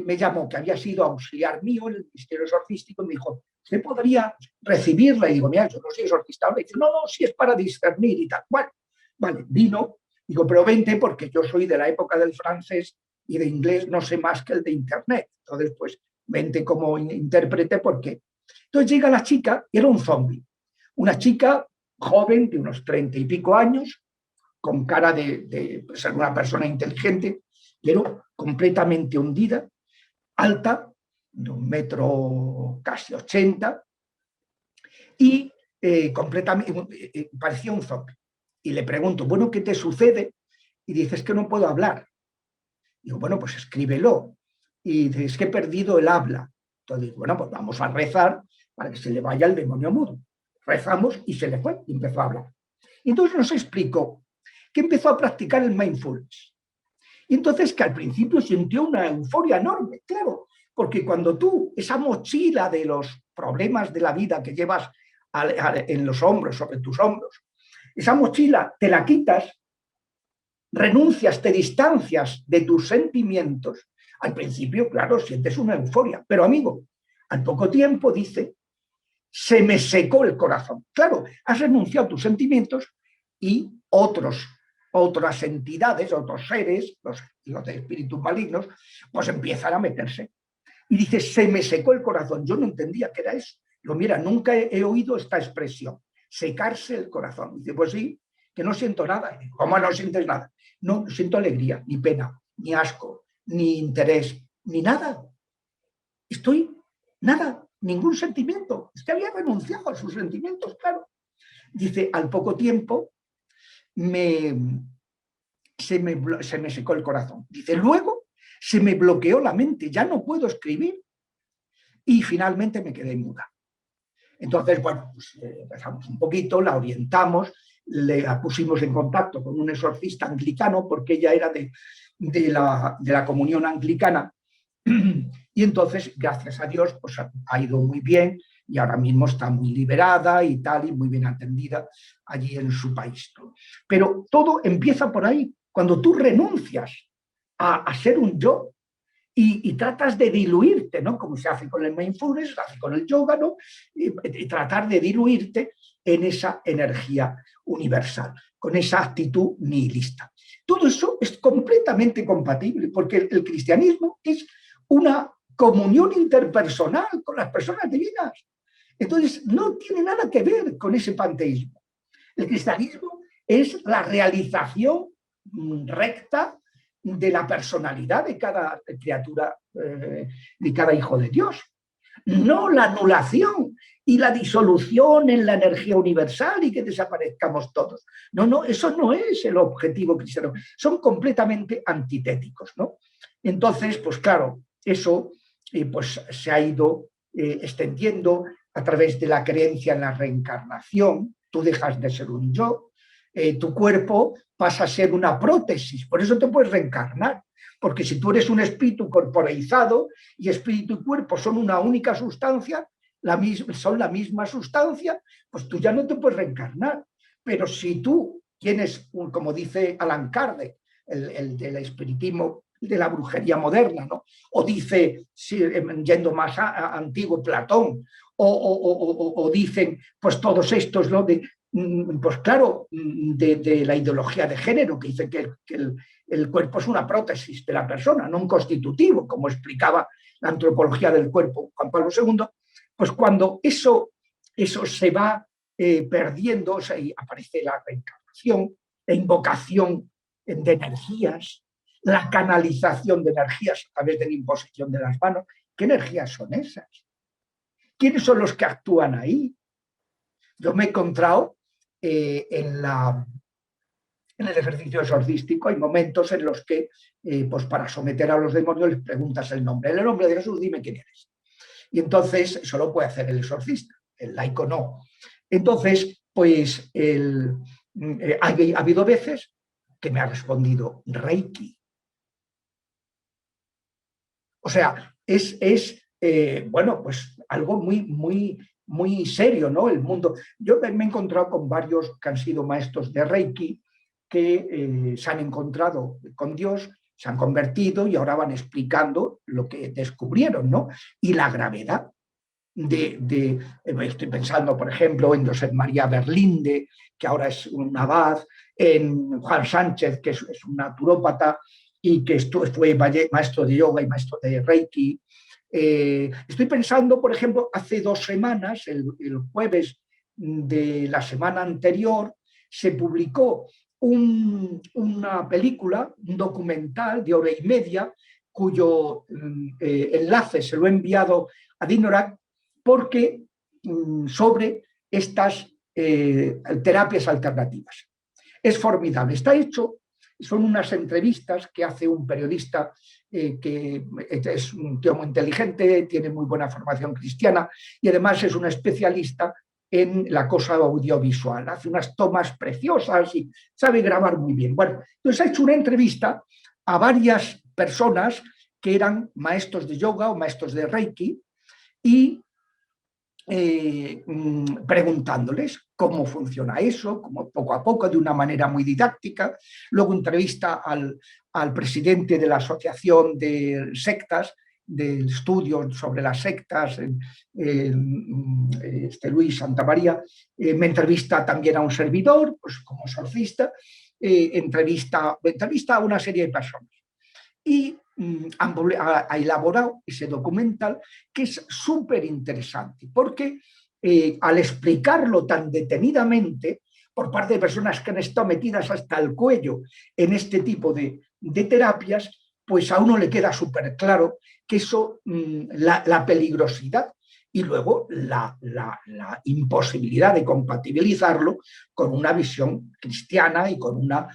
me llamó, que había sido auxiliar mío en el ministerio exorcístico, y me dijo, ¿usted podría recibirla? Y digo, mira, yo no soy exorcista. Y dice, no, si es para discernir y tal. Bueno, vale, vino. Digo, pero vente porque yo soy de la época del francés y de inglés no sé más que el de internet. Entonces, pues, vente como intérprete porque... Entonces llega la chica y era un zombie. Una chica joven de unos 30 y pico años, con cara de ser una persona inteligente, pero completamente hundida, alta, de 1,80 m, y completamente, parecía un zombie. Y le pregunto, bueno, ¿qué te sucede? Y dice, es que no puedo hablar. Digo, bueno, pues escríbelo. Y dice, es que he perdido el habla. Entonces, bueno, pues vamos a rezar para que se le vaya el demonio mudo. Rezamos y se le fue y empezó a hablar. Y entonces nos explicó que empezó a practicar el mindfulness. Y entonces que al principio sintió una euforia enorme, claro, porque cuando tú, esa mochila de los problemas de la vida que llevas en los hombros, sobre tus hombros, esa mochila te la quitas, renuncias, te distancias de tus sentimientos, al principio, claro, sientes una euforia, pero amigo, al poco tiempo dice, se me secó el corazón. Claro, has renunciado a tus sentimientos y otras entidades, otros seres, los de espíritus malignos, pues empiezan a meterse. Y dice, se me secó el corazón. Yo no entendía qué era eso. Digo, mira, nunca he oído esta expresión, secarse el corazón. Dice, pues sí, que no siento nada. ¿Cómo no sientes nada? No siento alegría, ni pena, ni asco, ni interés, ni nada. Nada, ningún sentimiento. Es que había renunciado a sus sentimientos, claro. Dice, al poco tiempo se me secó el corazón. Dice, luego se me bloqueó la mente, ya no puedo escribir y finalmente me quedé muda. Entonces, bueno, pues empezamos un poquito, la orientamos, la pusimos en contacto con un exorcista anglicano porque ella era de la comunión anglicana y entonces, gracias a Dios, pues ha ido muy bien y ahora mismo está muy liberada y tal, y muy bien atendida allí en su país. Pero todo empieza por ahí, cuando tú renuncias a ser un yo y tratas de diluirte, ¿no? Como se hace con el mindfulness, se hace con el yoga, ¿no? Y tratar de diluirte en esa energía universal, con esa actitud nihilista. Todo eso es completamente compatible, porque el cristianismo es una comunión interpersonal con las personas divinas. Entonces, no tiene nada que ver con ese panteísmo. El cristianismo es la realización recta de la personalidad de cada criatura, de cada hijo de Dios. No la anulación y la disolución en la energía universal y que desaparezcamos todos. No, eso no es el objetivo cristiano. Son completamente antitéticos, ¿no? Entonces, pues claro, eso pues se ha ido extendiendo a través de la creencia en la reencarnación. Tú dejas de ser un yo, tu cuerpo pasa a ser una prótesis, por eso te puedes reencarnar, porque si tú eres un espíritu corporeizado y espíritu y cuerpo son una única sustancia, son la misma sustancia, pues tú ya no te puedes reencarnar. Pero si tú tienes, como dice Alan Kardec, el del espiritismo, de la brujería moderna, ¿no? O dice, yendo más antiguo, Platón, o dicen, pues todos estos, ¿no? pues claro, de la ideología de género, que dice que el cuerpo es una prótesis de la persona, no un constitutivo, como explicaba la antropología del cuerpo Juan Pablo II, pues cuando eso se va perdiendo, o sea, y aparece la reencarnación, la invocación de energías, la canalización de energías a través de la imposición de las manos. ¿Qué energías son esas? ¿Quiénes son los que actúan ahí? Yo me he encontrado en el ejercicio exorcístico, hay momentos en los que, pues para someter a los demonios, les preguntas el nombre. En el nombre de Jesús, dime quién eres. Y entonces eso lo puede hacer el exorcista, el laico no. Entonces, pues ha habido veces que me ha respondido Reiki. O sea, bueno, pues algo muy serio, ¿no? El mundo. Yo me he encontrado con varios que han sido maestros de Reiki que se han encontrado con Dios, se han convertido y ahora van explicando lo que descubrieron, ¿no? Y la gravedad estoy pensando, por ejemplo, en José María Berlinde, que ahora es un abad, en Juan Sánchez, que es un naturópata y que fue maestro de yoga y maestro de Reiki. Estoy pensando, por ejemplo, hace 2 semanas, el jueves de la semana anterior, se publicó una película, un documental de 1h30, cuyo enlace se lo he enviado a Dinorak, porque sobre estas terapias alternativas. Es formidable, está hecho, son unas entrevistas que hace un periodista que es un tío muy inteligente, tiene muy buena formación cristiana y además es un especialista en la cosa audiovisual, hace unas tomas preciosas y sabe grabar muy bien. Bueno, entonces ha hecho una entrevista a varias personas que eran maestros de yoga o maestros de Reiki y preguntándoles cómo funciona eso, como poco a poco, de una manera muy didáctica. Luego entrevista al presidente de la Asociación de Sectas, del estudio sobre las sectas, Luis Santamaría. Me entrevista también a un servidor, pues como exorcista, entrevista a una serie de personas. Y ha elaborado ese documental que es súper interesante porque al explicarlo tan detenidamente por parte de personas que han estado metidas hasta el cuello en este tipo de terapias, pues a uno le queda súper claro que eso, la peligrosidad y luego la imposibilidad de compatibilizarlo con una visión cristiana y con una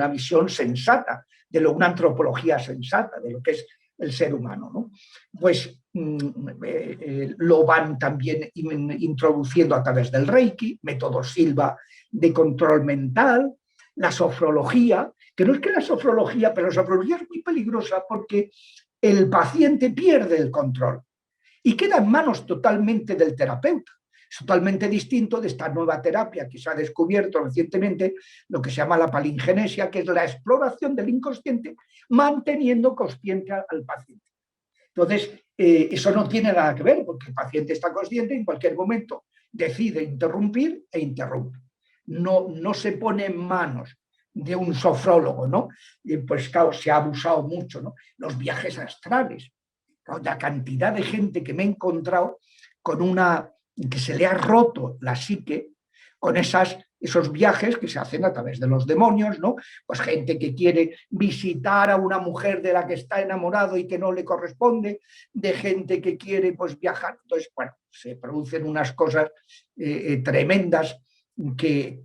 visión sensata, una antropología sensata de lo que es el ser humano, ¿no? Pues lo van también introduciendo a través del Reiki, método Silva de control mental, la sofrología, que no es que la sofrología, pero la sofrología es muy peligrosa porque el paciente pierde el control y queda en manos totalmente del terapeuta. Es totalmente distinto de esta nueva terapia que se ha descubierto recientemente, lo que se llama la palingenesia, que es la exploración del inconsciente manteniendo consciente al paciente. Entonces, eso no tiene nada que ver, porque el paciente está consciente y en cualquier momento decide interrumpir e interrumpe. No se pone en manos de un sofrólogo, ¿no? Pues claro, se ha abusado mucho, ¿no? Los viajes astrales, la cantidad de gente que me he encontrado con que se le ha roto la psique con esos viajes que se hacen a través de los demonios, ¿no? Pues gente que quiere visitar a una mujer de la que está enamorado y que no le corresponde, de gente que quiere pues viajar. Entonces, bueno, se producen unas cosas tremendas que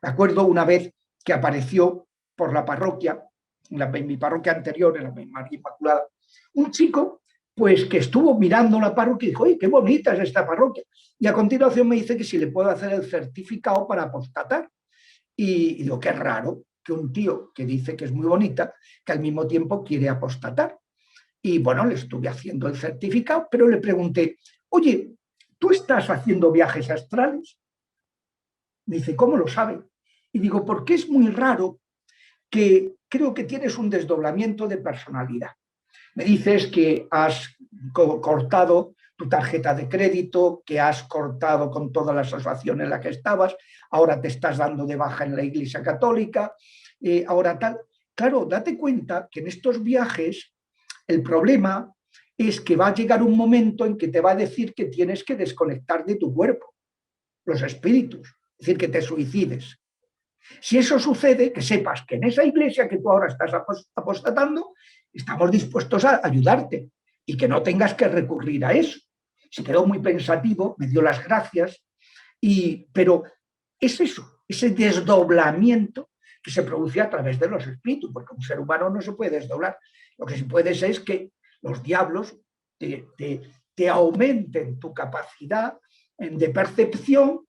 me acuerdo una vez que apareció por la parroquia, en mi parroquia anterior, en la María Inmaculada, un chico pues que estuvo mirando la parroquia y dijo, ¡oye, qué bonita es esta parroquia! Y a continuación me dice que si le puedo hacer el certificado para apostatar. Y digo, qué raro que un tío que dice que es muy bonita, que al mismo tiempo quiere apostatar. Y bueno, le estuve haciendo el certificado, pero le pregunté, oye, ¿tú estás haciendo viajes astrales? Me dice, ¿cómo lo sabe? Y digo, porque es muy raro que creo que tienes un desdoblamiento de personalidad. Me dices que has cortado tu tarjeta de crédito, que has cortado con toda la asociación en la que estabas, ahora te estás dando de baja en la Iglesia Católica, ahora tal. Claro, date cuenta que en estos viajes el problema es que va a llegar un momento en que te va a decir que tienes que desconectar de tu cuerpo, los espíritus, es decir, que te suicides. Si eso sucede, que sepas que en esa iglesia que tú ahora estás apostatando, estamos dispuestos a ayudarte y que no tengas que recurrir a eso. Se quedó muy pensativo, me dio las gracias, pero es eso, ese desdoblamiento que se produce a través de los espíritus, porque un ser humano no se puede desdoblar. Lo que sí puedes es que los diablos te aumenten tu capacidad de percepción,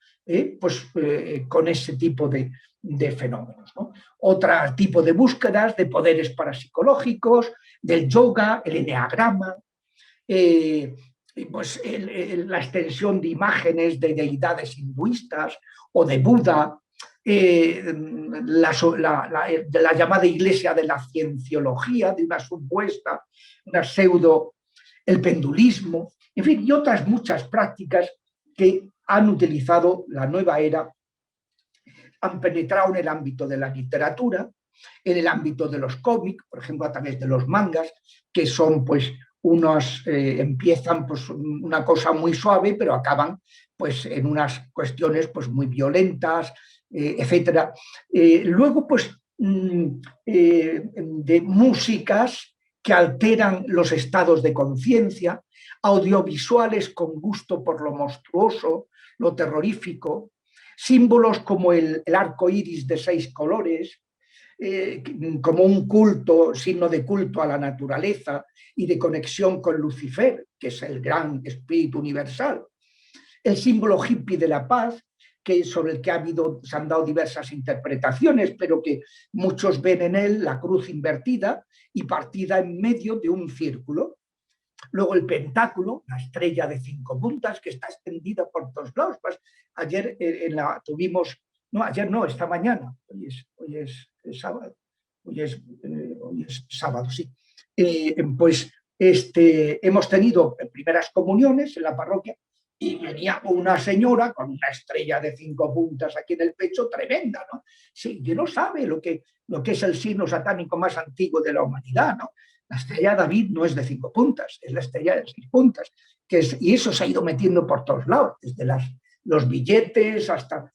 con ese tipo de fenómenos, ¿no? Otro tipo de búsquedas de poderes parapsicológicos, del yoga, el eneagrama, la extensión de imágenes de deidades hinduistas o de Buda, la llamada iglesia de la cienciología, de una supuesta, una pseudo, el pendulismo, en fin, y otras muchas prácticas que han utilizado la nueva era, han penetrado en el ámbito de la literatura, en el ámbito de los cómics, por ejemplo, a través de los mangas, que son pues empiezan pues una cosa muy suave, pero acaban pues en unas cuestiones pues muy violentas, etcétera. Luego pues de músicas que alteran los estados de conciencia, audiovisuales con gusto por lo monstruoso, lo terrorífico, símbolos como el arco iris de 6 colores, como un culto, signo de culto a la naturaleza y de conexión con Lucifer, que es el gran espíritu universal. El símbolo hippie de la paz, sobre el que se han dado diversas interpretaciones, pero que muchos ven en él la cruz invertida y partida en medio de un círculo. Luego el pentáculo, la estrella de 5 puntas que está extendida por todos lados. Pues ayer tuvimos, no, ayer no, esta mañana, hoy es sábado, hoy es sábado, sí. Pues hemos tenido primeras comuniones en la parroquia y venía una señora con una estrella de 5 puntas aquí en el pecho tremenda, ¿no? Sí, que no sabe lo que es el signo satánico más antiguo de la humanidad, ¿no? La estrella de David no es de 5 puntas, es la estrella de 6 puntas, y eso se ha ido metiendo por todos lados, desde los billetes hasta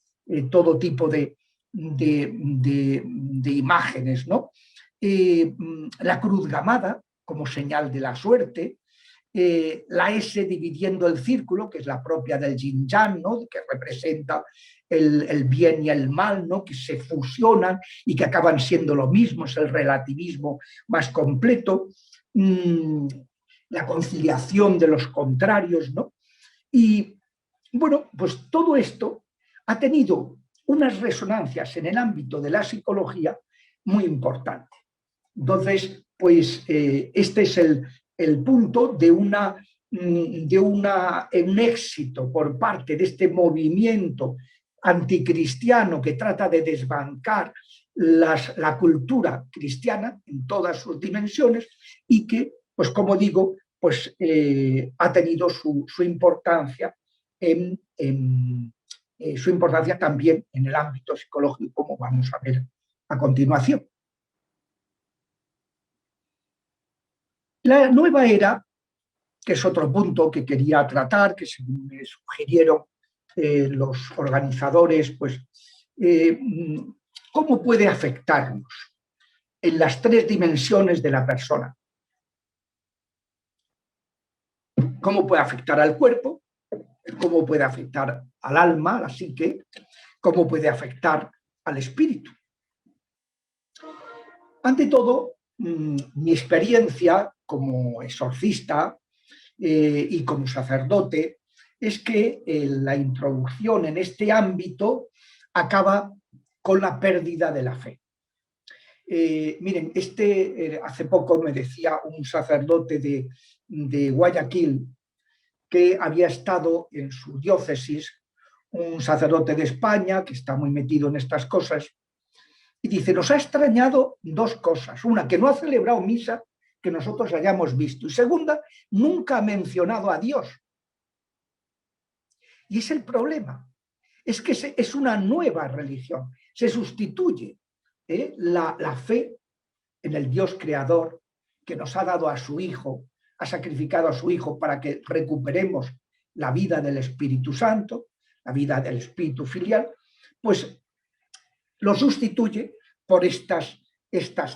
todo tipo de imágenes, ¿no? La cruz gamada como señal de la suerte, la S dividiendo el círculo, que es la propia del yin yang, ¿no? Que representa el bien y el mal, ¿no? Que se fusionan y que acaban siendo lo mismo, es el relativismo más completo, la conciliación de los contrarios, ¿no? Y bueno, pues todo esto ha tenido unas resonancias en el ámbito de la psicología muy importantes. Entonces, pues este es el punto de un éxito por parte de este movimiento anticristiano que trata de desbancar la cultura cristiana en todas sus dimensiones y que, pues como digo, pues ha tenido su importancia su importancia también en el ámbito psicológico, como vamos a ver a continuación. La nueva era, que es otro punto que quería tratar, que según me sugirieron los organizadores, pues cómo puede afectarnos en las 3 dimensiones de la persona. Cómo puede afectar al cuerpo, cómo puede afectar al alma, a la psique, cómo puede afectar al espíritu. Ante todo, mi experiencia como exorcista y como sacerdote es que la introducción en este ámbito acaba con la pérdida de la fe. Miren, hace poco me decía un sacerdote de Guayaquil que había estado en su diócesis, un sacerdote de España que está muy metido en estas cosas, y dice, nos ha extrañado 2 cosas. Una, que no ha celebrado misa que nosotros hayamos visto. Y segunda, nunca ha mencionado a Dios. Y es el problema. Es que es una nueva religión. Se sustituye la fe en el Dios creador que nos ha dado a su Hijo, ha sacrificado a su Hijo para que recuperemos la vida del Espíritu Santo, la vida del Espíritu filial, pues lo sustituye por estas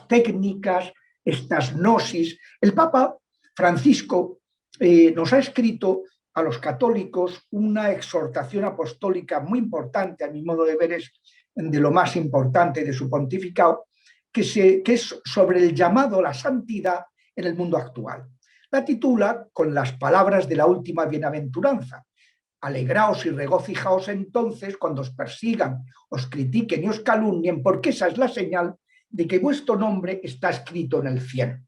técnicas, estas gnosis. El Papa Francisco nos ha escrito a los católicos una exhortación apostólica muy importante, a mi modo de ver es de lo más importante de su pontificado, que es sobre el llamado a la santidad en el mundo actual. La titula con las palabras de la última bienaventuranza: alegraos y regocijaos entonces cuando os persigan, os critiquen y os calumnien, porque esa es la señal de que vuestro nombre está escrito en el cielo.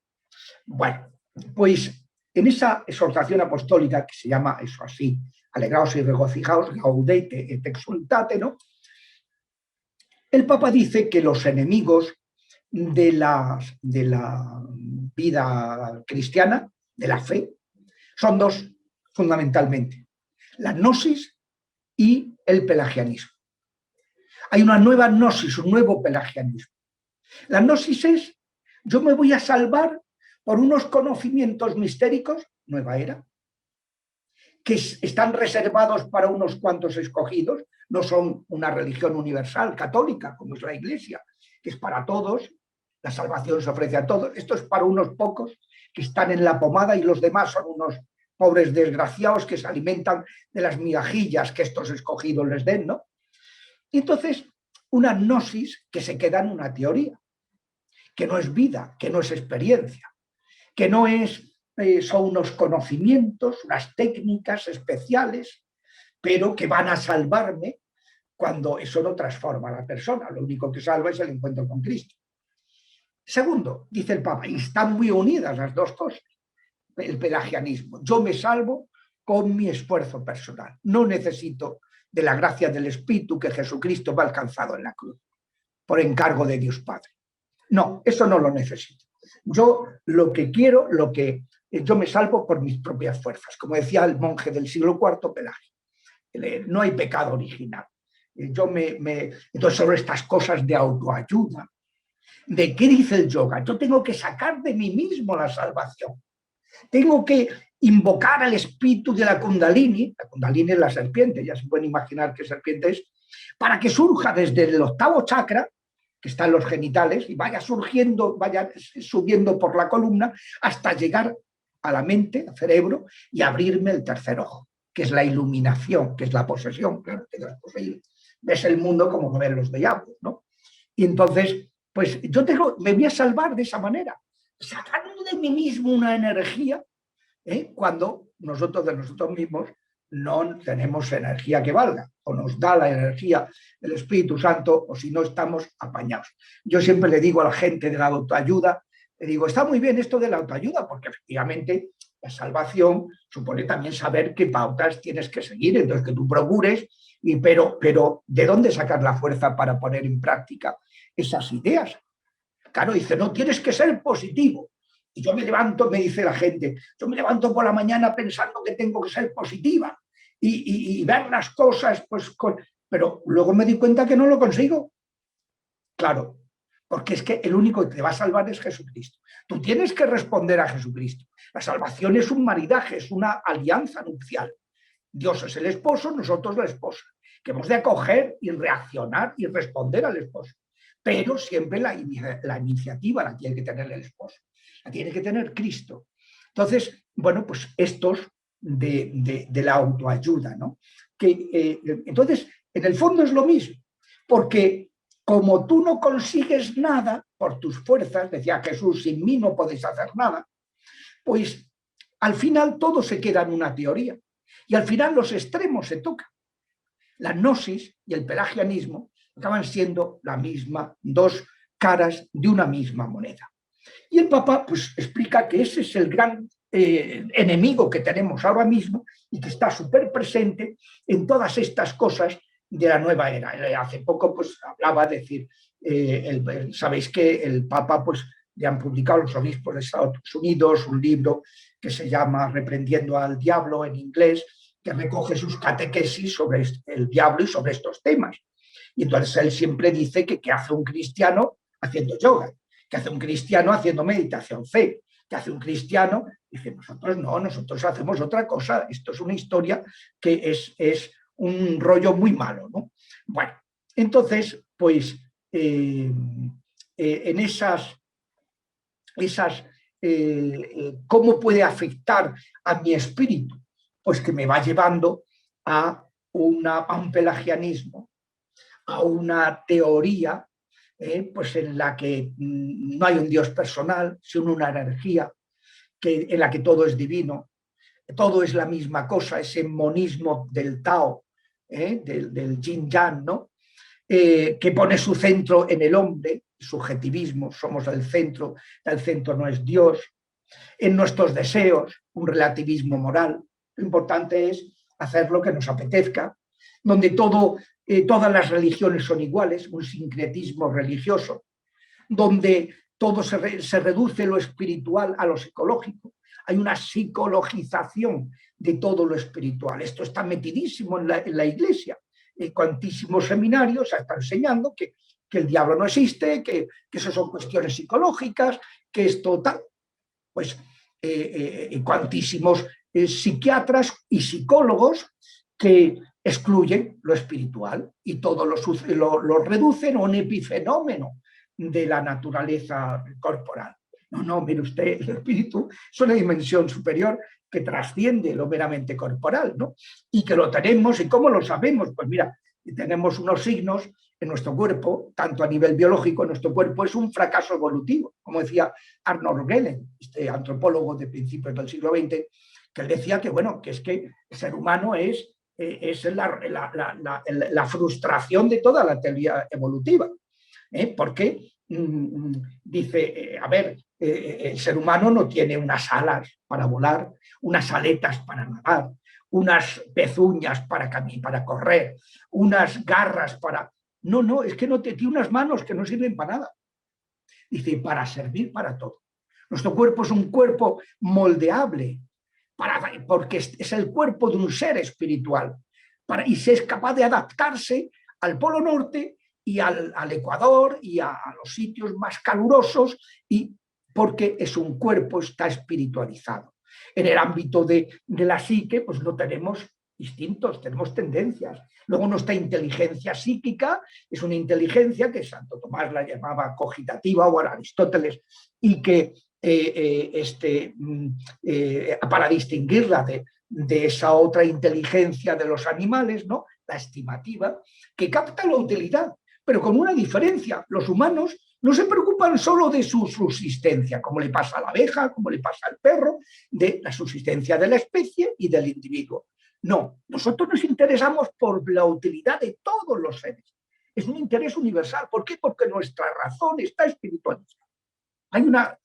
Bueno, pues en esa exhortación apostólica, que se llama eso así, alegraos y regocijaos, gaudete et exultate, ¿no? El Papa dice que los enemigos de la vida cristiana, de la fe, son dos fundamentalmente: la gnosis y el pelagianismo. Hay una nueva gnosis, un nuevo pelagianismo. La gnosis es: yo me voy a salvar por unos conocimientos mistéricos, nueva era, que están reservados para unos cuantos escogidos, no son una religión universal, católica, como es la Iglesia, que es para todos, la salvación se ofrece a todos. Esto es para unos pocos que están en la pomada y los demás son unos pobres desgraciados que se alimentan de las migajillas que estos escogidos les den, ¿no? Y entonces, una gnosis que se queda en una teoría, que no es vida, que no es experiencia, que no es, son unos conocimientos, unas técnicas especiales, pero que van a salvarme cuando eso no transforma a la persona. Lo único que salva es el encuentro con Cristo. Segundo, dice el Papa, y están muy unidas las dos cosas, el pelagianismo: yo me salvo con mi esfuerzo personal, no necesito de la gracia del Espíritu que Jesucristo me ha alcanzado en la cruz, por encargo de Dios Padre. No, eso no lo necesito. Yo lo que quiero, yo me salvo por mis propias fuerzas, como decía el monje del siglo IV, Pelagio. No hay pecado original. Entonces, sobre estas cosas de autoayuda, ¿de qué dice el yoga? Yo tengo que sacar de mí mismo la salvación. Tengo que invocar al espíritu de la Kundalini es la serpiente, ya se pueden imaginar qué serpiente es, para que surja desde el octavo chakra, que está en los genitales, y vaya surgiendo, vaya subiendo por la columna hasta llegar a la mente, al cerebro, y abrirme el tercer ojo, que es la iluminación, que es la posesión. Claro, que después ves el mundo como lo ven los diablos, ¿no? Y entonces, pues yo me voy a salvar de esa manera, sacando de mí mismo una energía, cuando nosotros de nosotros mismos no tenemos energía que valga, o nos da la energía del Espíritu Santo, o si no estamos apañados. Yo siempre le digo a la gente de la autoayuda, le digo, está muy bien esto de la autoayuda, porque efectivamente la salvación supone también saber qué pautas tienes que seguir, entonces que tú procures, pero ¿de dónde sacar la fuerza para poner en práctica esas ideas? Claro, dice, no, tienes que ser positivo. Y yo me levanto, me dice la gente, yo me levanto por la mañana pensando que tengo que ser positiva y ver las cosas, pues, pero luego me di cuenta que no lo consigo. Claro, porque es que el único que te va a salvar es Jesucristo. Tú tienes que responder a Jesucristo. La salvación es un maridaje, es una alianza nupcial. Dios es el esposo, nosotros la esposa, que hemos de acoger y reaccionar y responder al esposo. Pero siempre la iniciativa la tiene que tener el esposo, la tiene que tener Cristo. Entonces, bueno, pues estos de la autoayuda, ¿no? Entonces, en el fondo es lo mismo, porque como tú no consigues nada por tus fuerzas, decía Jesús, sin mí no podéis hacer nada, pues al final todo se queda en una teoría y al final los extremos se tocan. La gnosis y el pelagianismo acaban siendo la misma, dos caras de una misma moneda. Y el Papa pues explica que ese es el gran enemigo que tenemos ahora mismo y que está súper presente en todas estas cosas de la nueva era. Hace poco pues hablaba de decir, sabéis que el Papa pues le han publicado los obispos de Estados Unidos un libro que se llama Reprendiendo al Diablo en inglés, que recoge sus catequesis sobre el diablo y sobre estos temas. Y entonces él siempre dice que ¿qué hace un cristiano haciendo yoga? ¿Qué hace un cristiano haciendo meditación fe? ¿Qué hace un cristiano? Dice, nosotros no, nosotros hacemos otra cosa. Esto es una historia que es un rollo muy malo, ¿no? Bueno, entonces, pues en ¿cómo puede afectar a mi espíritu? Pues que me va llevando a un pelagianismo, a una teoría pues en la que no hay un Dios personal, sino una energía en la que todo es divino, todo es la misma cosa, ese monismo del Tao, del Yin-Yang, ¿no? Que pone su centro en el hombre, subjetivismo, somos el centro no es Dios, en nuestros deseos, un relativismo moral. Lo importante es hacer lo que nos apetezca, donde todas las religiones son iguales, un sincretismo religioso, donde todo se reduce lo espiritual a lo psicológico. Hay una psicologización de todo lo espiritual. Esto está metidísimo en la Iglesia. Cuantísimos seminarios están enseñando que el diablo no existe, que eso son cuestiones psicológicas, que esto tal. Pues cuantísimos psiquiatras y psicólogos que excluyen lo espiritual y todo lo reducen a un epifenómeno de la naturaleza corporal. No, mire usted, el espíritu es una dimensión superior que trasciende lo meramente corporal, ¿no? Y que lo tenemos, ¿y cómo lo sabemos? Pues mira, tenemos unos signos en nuestro cuerpo, tanto a nivel biológico, nuestro cuerpo es un fracaso evolutivo, como decía Arnold Gehlen, este antropólogo de principios del siglo XX, que él decía que, bueno, que es que el ser humano es la frustración de toda la teoría evolutiva, porque dice, a ver, el ser humano no tiene unas alas para volar, unas aletas para nadar, unas pezuñas para correr, unas garras para... No, es que no tiene unas manos que no sirven para nada. Dice, para servir para todo. Nuestro cuerpo es un cuerpo moldeable, porque es el cuerpo de un ser espiritual, y se es capaz de adaptarse al Polo Norte y al Ecuador y a los sitios más calurosos, y porque es un cuerpo, está espiritualizado. En el ámbito de la psique, pues no tenemos distintos, tenemos tendencias. Luego nuestra inteligencia psíquica es una inteligencia que Santo Tomás la llamaba cogitativa, o Aristóteles, y que para distinguirla de esa otra inteligencia de los animales, ¿no? La estimativa, que capta la utilidad, pero con una diferencia. Los humanos no se preocupan solo de su subsistencia, como le pasa a la abeja, como le pasa al perro, de la subsistencia de la especie y del individuo. No, nosotros nos interesamos por la utilidad de todos los seres. Es un interés universal. ¿Por qué? Porque nuestra razón está espiritualizada.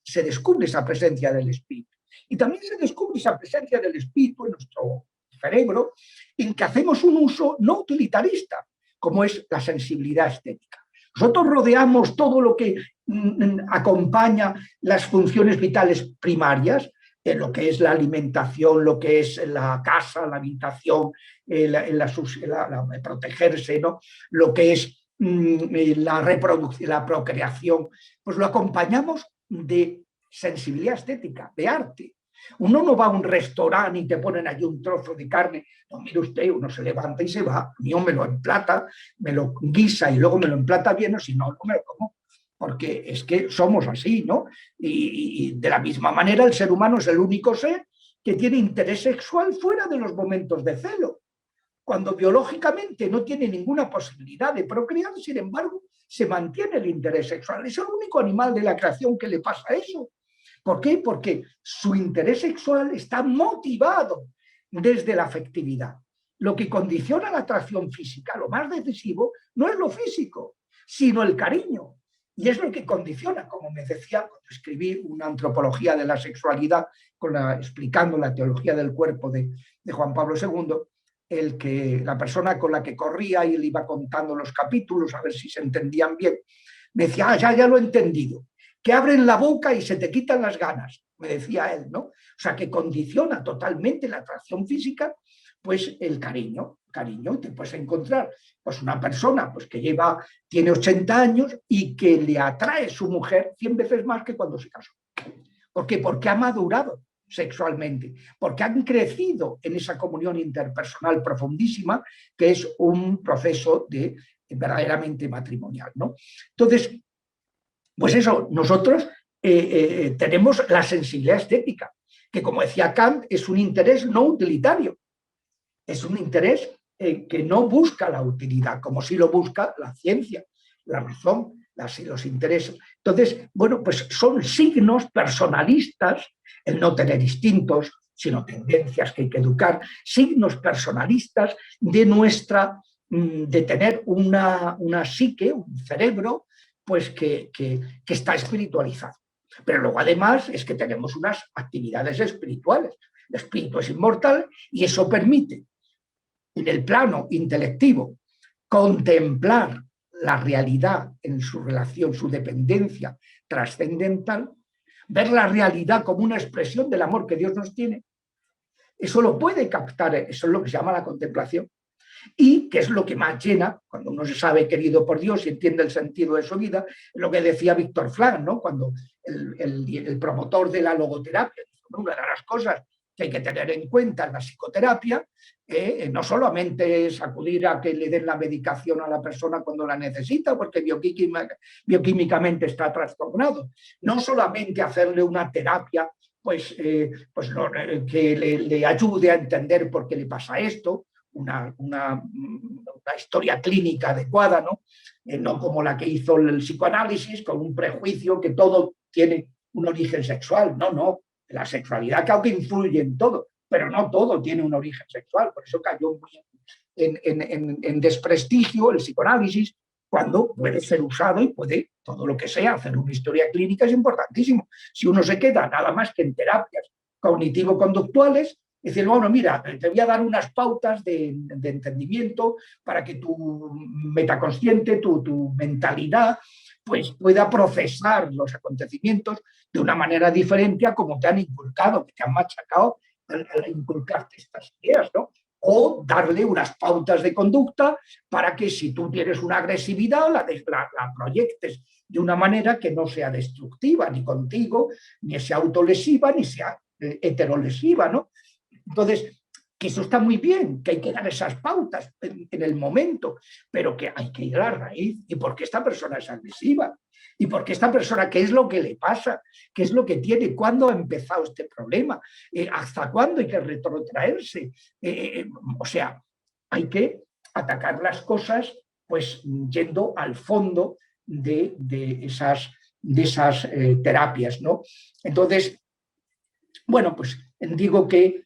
Se descubre esa presencia del espíritu. Y también se descubre esa presencia del espíritu en nuestro cerebro, en que hacemos un uso no utilitarista, como es la sensibilidad estética. Nosotros rodeamos todo lo que acompaña las funciones vitales primarias, lo que es la alimentación, lo que es la casa, la habitación, protegerse, ¿no? Lo que es la reproducción, la procreación, pues lo acompañamos de sensibilidad estética, de arte. Uno no va a un restaurante y te ponen allí un trozo de carne. No, mire usted, uno se levanta y se va. Yo me lo emplata, me lo guisa y luego me lo emplata bien, o si no, no me lo como. Porque es que somos así, ¿no? Y de la misma manera el ser humano es el único ser que tiene interés sexual fuera de los momentos de celo. Cuando biológicamente no tiene ninguna posibilidad de procrear, sin embargo, se mantiene el interés sexual. Es el único animal de la creación que le pasa eso. ¿Por qué? Porque su interés sexual está motivado desde la afectividad. Lo que condiciona la atracción física, lo más decisivo, no es lo físico, sino el cariño. Y es lo que condiciona, como me decía cuando escribí una antropología de la sexualidad, explicando la teología del cuerpo de Juan Pablo II, el que la persona con la que corría y le iba contando los capítulos a ver si se entendían bien, me decía, ya lo he entendido, que abren la boca y se te quitan las ganas, me decía él, ¿no? O sea, que condiciona totalmente la atracción física, pues el cariño. Cariño, te puedes encontrar pues una persona pues, que tiene 80 años y que le atrae su mujer 100 veces más que cuando se casó. ¿Por qué? Porque ha madurado sexualmente, porque han crecido en esa comunión interpersonal profundísima, que es un proceso verdaderamente matrimonial, ¿no? Entonces, pues eso, nosotros tenemos la sensibilidad estética, que como decía Kant, es un interés no utilitario, es un interés que no busca la utilidad, como si lo busca la ciencia, la razón, los intereses. Entonces, bueno, pues son signos personalistas, el no tener instintos, sino tendencias que hay que educar, signos personalistas de tener una psique, un cerebro, pues que está espiritualizado. Pero luego además es que tenemos unas actividades espirituales. El espíritu es inmortal y eso permite en el plano intelectivo contemplar la realidad en su relación, su dependencia trascendental, ver la realidad como una expresión del amor que Dios nos tiene. Eso lo puede captar, eso es lo que se llama la contemplación. Y que es lo que más llena, cuando uno se sabe querido por Dios y entiende el sentido de su vida, es lo que decía Víctor Frank, ¿no? Cuando el promotor de la logoterapia, una de las cosas que hay que tener en cuenta en la psicoterapia, no solamente es acudir a que le den la medicación a la persona cuando la necesita, porque bioquímicamente está trastornado, no solamente hacerle una terapia que le ayude a entender por qué le pasa esto, una historia clínica adecuada, ¿no? No como la que hizo el psicoanálisis, con un prejuicio que todo tiene un origen sexual. No, la sexualidad claro que influye en todo, pero no todo tiene un origen sexual, por eso cayó muy en desprestigio el psicoanálisis, cuando puede ser usado y puede, todo lo que sea, hacer una historia clínica es importantísimo. Si uno se queda nada más que en terapias cognitivo-conductuales, es decir, bueno, mira, te voy a dar unas pautas de entendimiento para que tu metaconsciente, tu mentalidad, pues pueda procesar los acontecimientos de una manera diferente a como te han inculcado, que te han machacado al inculcarte estas ideas, ¿no? O darle unas pautas de conducta para que si tú tienes una agresividad la proyectes de una manera que no sea destructiva ni contigo, ni sea autolesiva, ni sea heterolesiva, ¿no? Entonces, que eso está muy bien, que hay que dar esas pautas en el momento, pero que hay que ir a la raíz. ¿Y por qué esta persona es agresiva? ¿Y por qué esta persona, qué es lo que le pasa? ¿Qué es lo que tiene? ¿Cuándo ha empezado este problema? ¿Hasta cuándo hay que retrotraerse? O sea, hay que atacar las cosas pues yendo al fondo de esas terapias, ¿no? Entonces, bueno, pues digo que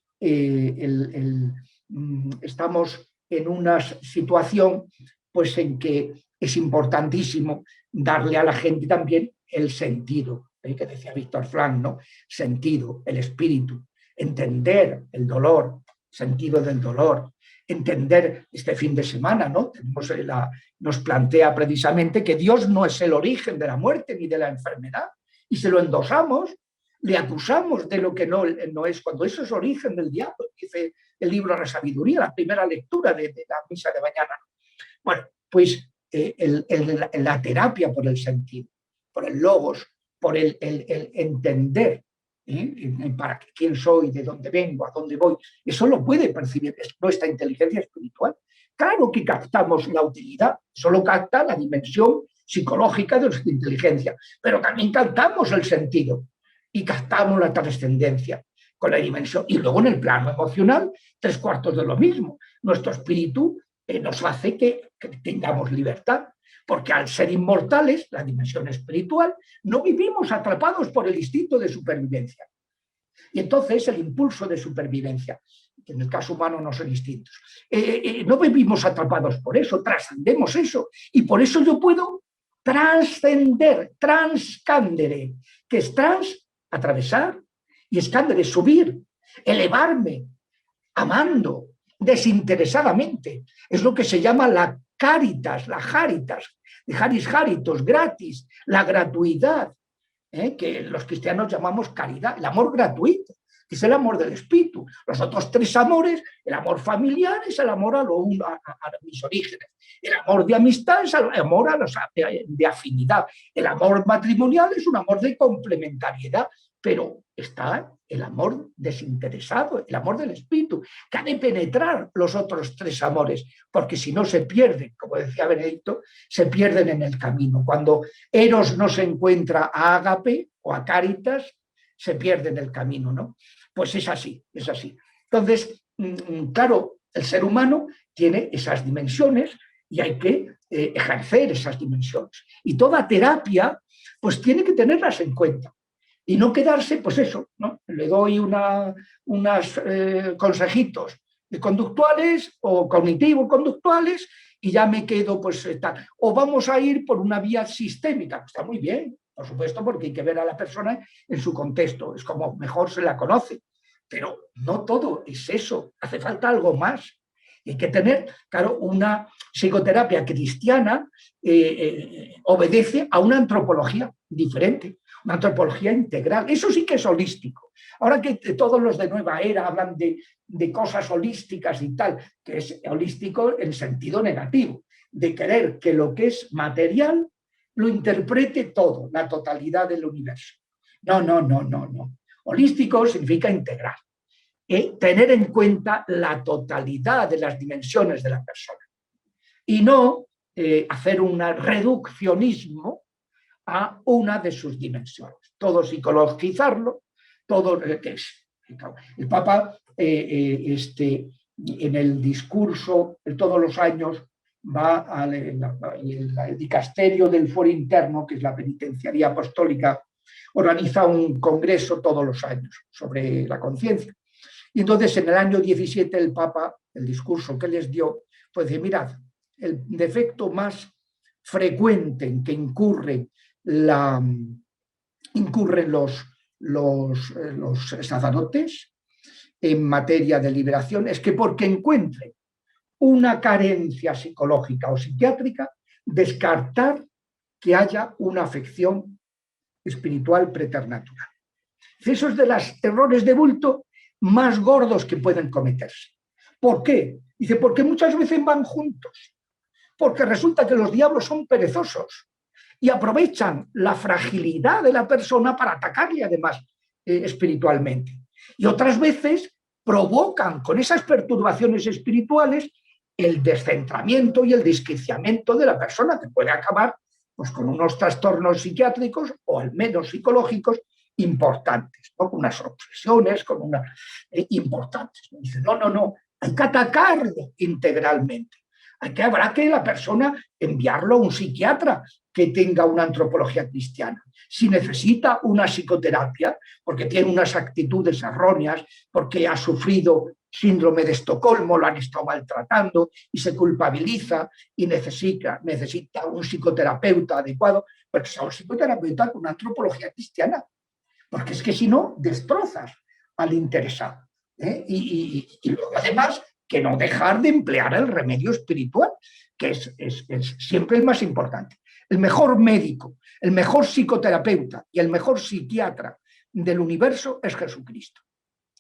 estamos en una situación pues en que es importantísimo darle a la gente también el sentido, que decía Víctor Frank, ¿no? Sentido, el espíritu, entender el dolor, sentido del dolor, entender este fin de semana, ¿no? Nos plantea precisamente que Dios no es el origen de la muerte ni de la enfermedad, y se lo endosamos, le acusamos de lo que no es, cuando eso es origen del diablo, dice el libro de la sabiduría, la primera lectura de la misa de mañana. Bueno, pues la terapia por el sentido, por el logos, por el entender para quién soy, de dónde vengo, a dónde voy, eso lo puede percibir, es nuestra inteligencia espiritual. Claro que captamos la utilidad, solo capta la dimensión psicológica de nuestra inteligencia, pero también captamos el sentido y captamos la trascendencia con la dimensión. Y luego en el plano emocional, 3/4 de lo mismo. Nuestro espíritu nos hace que tengamos libertad, porque al ser inmortales, la dimensión espiritual, no vivimos atrapados por el instinto de supervivencia. Y entonces el impulso de supervivencia, que en el caso humano no son instintos, no vivimos atrapados por eso, trascendemos eso. Y por eso yo puedo trascender, transcandere, que es atravesar, y escándere, subir, elevarme, amando, desinteresadamente. Es lo que se llama la caritas, la jaritas, de haris haritos, gratis, la gratuidad, que los cristianos llamamos caridad, el amor gratuito, es el amor del espíritu. Los otros tres amores, el amor familiar es el amor a mis orígenes, el amor de amistad es el amor de afinidad, el amor matrimonial es un amor de complementariedad, pero está el amor desinteresado, el amor del espíritu, que ha de penetrar los otros tres amores, porque si no se pierden, como decía Benedicto, se pierden en el camino. Cuando Eros no se encuentra a Ágape o a Cáritas, se pierde en el camino, ¿no? Pues es así, es así. Entonces, claro, el ser humano tiene esas dimensiones y hay que ejercer esas dimensiones. Y toda terapia, pues tiene que tenerlas en cuenta. Y no quedarse, pues eso, ¿no? Le doy unos consejitos conductuales o cognitivo-conductuales y ya me quedo, pues tal. O vamos a ir por una vía sistémica, está muy bien, por supuesto, porque hay que ver a la persona en su contexto, es como mejor se la conoce, pero no todo es eso, hace falta algo más. Hay que tener, claro, una psicoterapia cristiana obedece a una antropología diferente, una antropología integral. Eso sí que es holístico. Ahora que todos los de nueva era hablan de cosas holísticas y tal, que es holístico en sentido negativo, de querer que lo que es material lo interprete todo, la totalidad del universo. No, no, no, no, no. Holístico significa integral. Tener en cuenta la totalidad de las dimensiones de la persona y no hacer un reduccionismo a una de sus dimensiones. Todo psicologizarlo, todo que es. El Papa en el discurso todos los años va al dicasterio del Foro Interno, que es la penitenciaría apostólica, organiza un congreso todos los años sobre la conciencia. Y entonces en el año 17 el Papa, el discurso que les dio, pues dice, mirad, el defecto más frecuente en que incurren los sacerdotes en materia de liberación es que porque encuentren una carencia psicológica o psiquiátrica, descartar que haya una afección espiritual preternatural. Eso es de los errores de bulto más gordos que pueden cometerse. ¿Por qué? Dice, porque muchas veces van juntos. Porque resulta que los diablos son perezosos y aprovechan la fragilidad de la persona para atacarle además espiritualmente. Y otras veces provocan con esas perturbaciones espirituales el descentramiento y el desquiciamiento de la persona, que puede acabar pues, con unos trastornos psiquiátricos o al menos psicológicos importantes, ¿no? Con unas obsesiones, con unas importantes. Dice, no, no, no, hay que atacarlo integralmente. Habrá que la persona enviarlo a un psiquiatra que tenga una antropología cristiana. Si necesita una psicoterapia, porque tiene unas actitudes erróneas, porque ha sufrido síndrome de Estocolmo, lo han estado maltratando y se culpabiliza y necesita un psicoterapeuta adecuado, pues sea un psicoterapeuta con una antropología cristiana, porque es que si no, destrozas al interesado. Y luego además que no dejar de emplear el remedio espiritual, que es siempre el más importante. El mejor médico, el mejor psicoterapeuta y el mejor psiquiatra del universo es Jesucristo.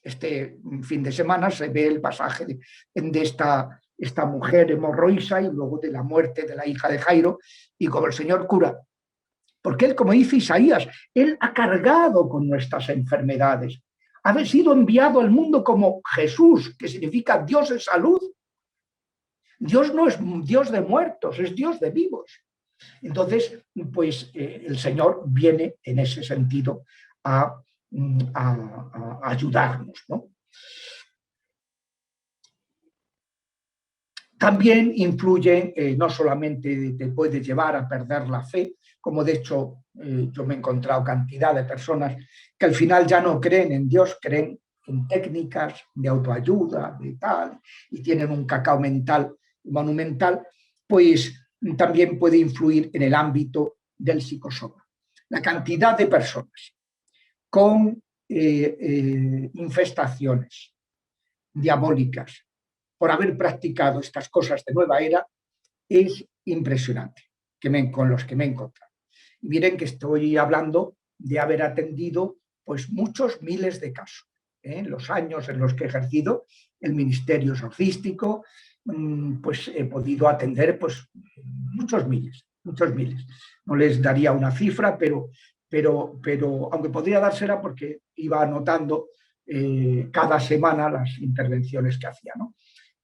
Este fin de semana se ve el pasaje de esta mujer hemorroísa y luego de la muerte de la hija de Jairo y como el Señor cura. Porque él, como dice Isaías, él ha cargado con nuestras enfermedades. Ha sido enviado al mundo como Jesús, que significa Dios de salud. Dios no es Dios de muertos, es Dios de vivos. Entonces, pues el Señor viene en ese sentido a ayudarnos, ¿no? También influye, no solamente te puede llevar a perder la fe, como de hecho yo me he encontrado cantidad de personas que al final ya no creen en Dios, creen en técnicas de autoayuda, de tal, y tienen un cacao mental monumental, pues también puede influir en el ámbito del psicosoma. La cantidad de personas con infestaciones diabólicas por haber practicado estas cosas de nueva era es impresionante con los que me he encontrado. Y miren que estoy hablando de haber atendido pues muchos miles de casos los años en los que he ejercido el ministerio exorcístico, pues he podido atender pues, muchos miles. No les daría una cifra, pero aunque podría dársela porque iba anotando cada semana las intervenciones que hacía, ¿no?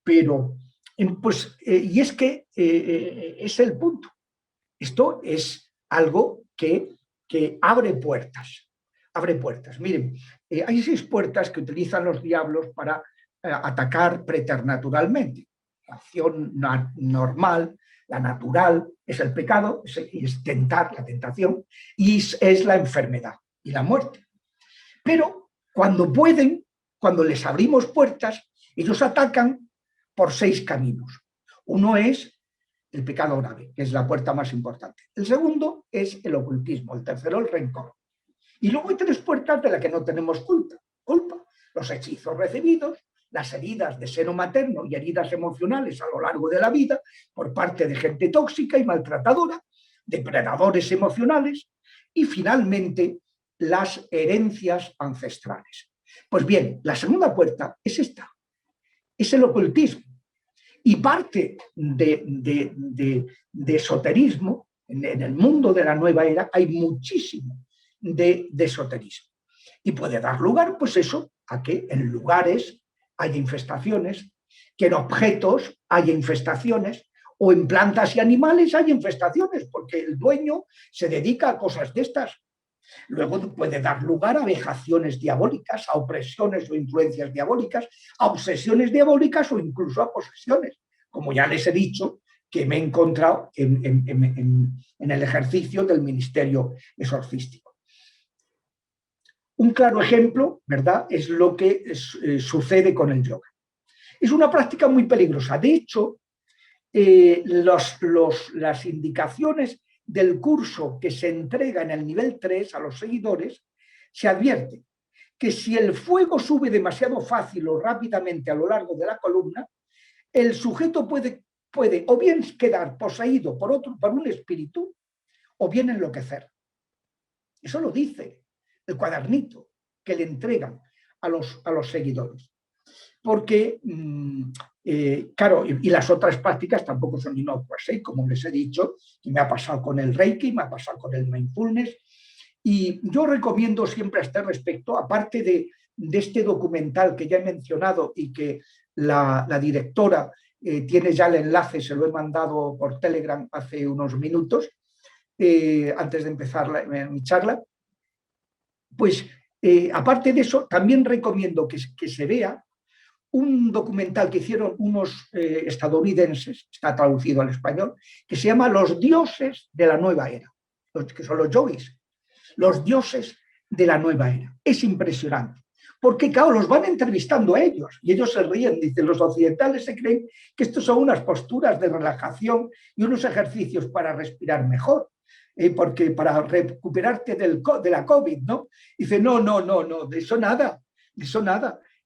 Pero, pues, y es que es el punto. Esto es algo que abre puertas. Abre puertas. Miren, hay 6 puertas que utilizan los diablos para atacar preternaturalmente. La acción normal, la natural, es el pecado, es tentar, la tentación, y es la enfermedad y la muerte. Pero cuando pueden, cuando les abrimos puertas, ellos atacan por 6 caminos. Uno es el pecado grave, que es la puerta más importante. El segundo es el ocultismo, el tercero el rencor. Y luego hay 3 puertas de las que no tenemos culpa. Los hechizos recibidos, las heridas de seno materno y heridas emocionales a lo largo de la vida por parte de gente tóxica y maltratadora, depredadores emocionales y finalmente las herencias ancestrales. Pues bien, la segunda puerta es esta, es el ocultismo. Y parte de esoterismo, en el mundo de la nueva era hay muchísimo de esoterismo. Y puede dar lugar, pues eso, a que en lugares haya infestaciones, que en objetos haya infestaciones, o en plantas y animales haya infestaciones, porque el dueño se dedica a cosas de estas. Luego puede dar lugar a vejaciones diabólicas, a opresiones o influencias diabólicas, a obsesiones diabólicas o incluso a posesiones, como ya les he dicho, que me he encontrado en el ejercicio del ministerio exorcístico. Un claro ejemplo, ¿verdad?, es lo que sucede con el yoga. Es una práctica muy peligrosa. De hecho, las indicaciones del curso que se entrega en el nivel 3 a los seguidores, se advierte que si el fuego sube demasiado fácil o rápidamente a lo largo de la columna, el sujeto puede o bien quedar poseído por un espíritu o bien enloquecer. Eso lo dice el cuadernito que le entregan a los seguidores. Porque, claro, y las otras prácticas tampoco son inocuas, ¿eh? Como les he dicho, que me ha pasado con el Reiki, me ha pasado con el Mindfulness, y yo recomiendo siempre a este respecto, aparte de este documental que ya he mencionado y que la directora tiene ya el enlace, se lo he mandado por Telegram hace unos minutos, antes de empezar mi charla, pues aparte de eso, también recomiendo que se vea un documental que hicieron unos estadounidenses, está traducido al español, que se llama Los dioses de la nueva era, que son los yogis, los dioses de la nueva era. Es impresionante, porque claro, los van entrevistando a ellos y ellos se ríen, dicen, los occidentales se creen que estos son unas posturas de relajación y unos ejercicios para respirar mejor, porque para recuperarte de la COVID, ¿no? Dice, no, de eso nada.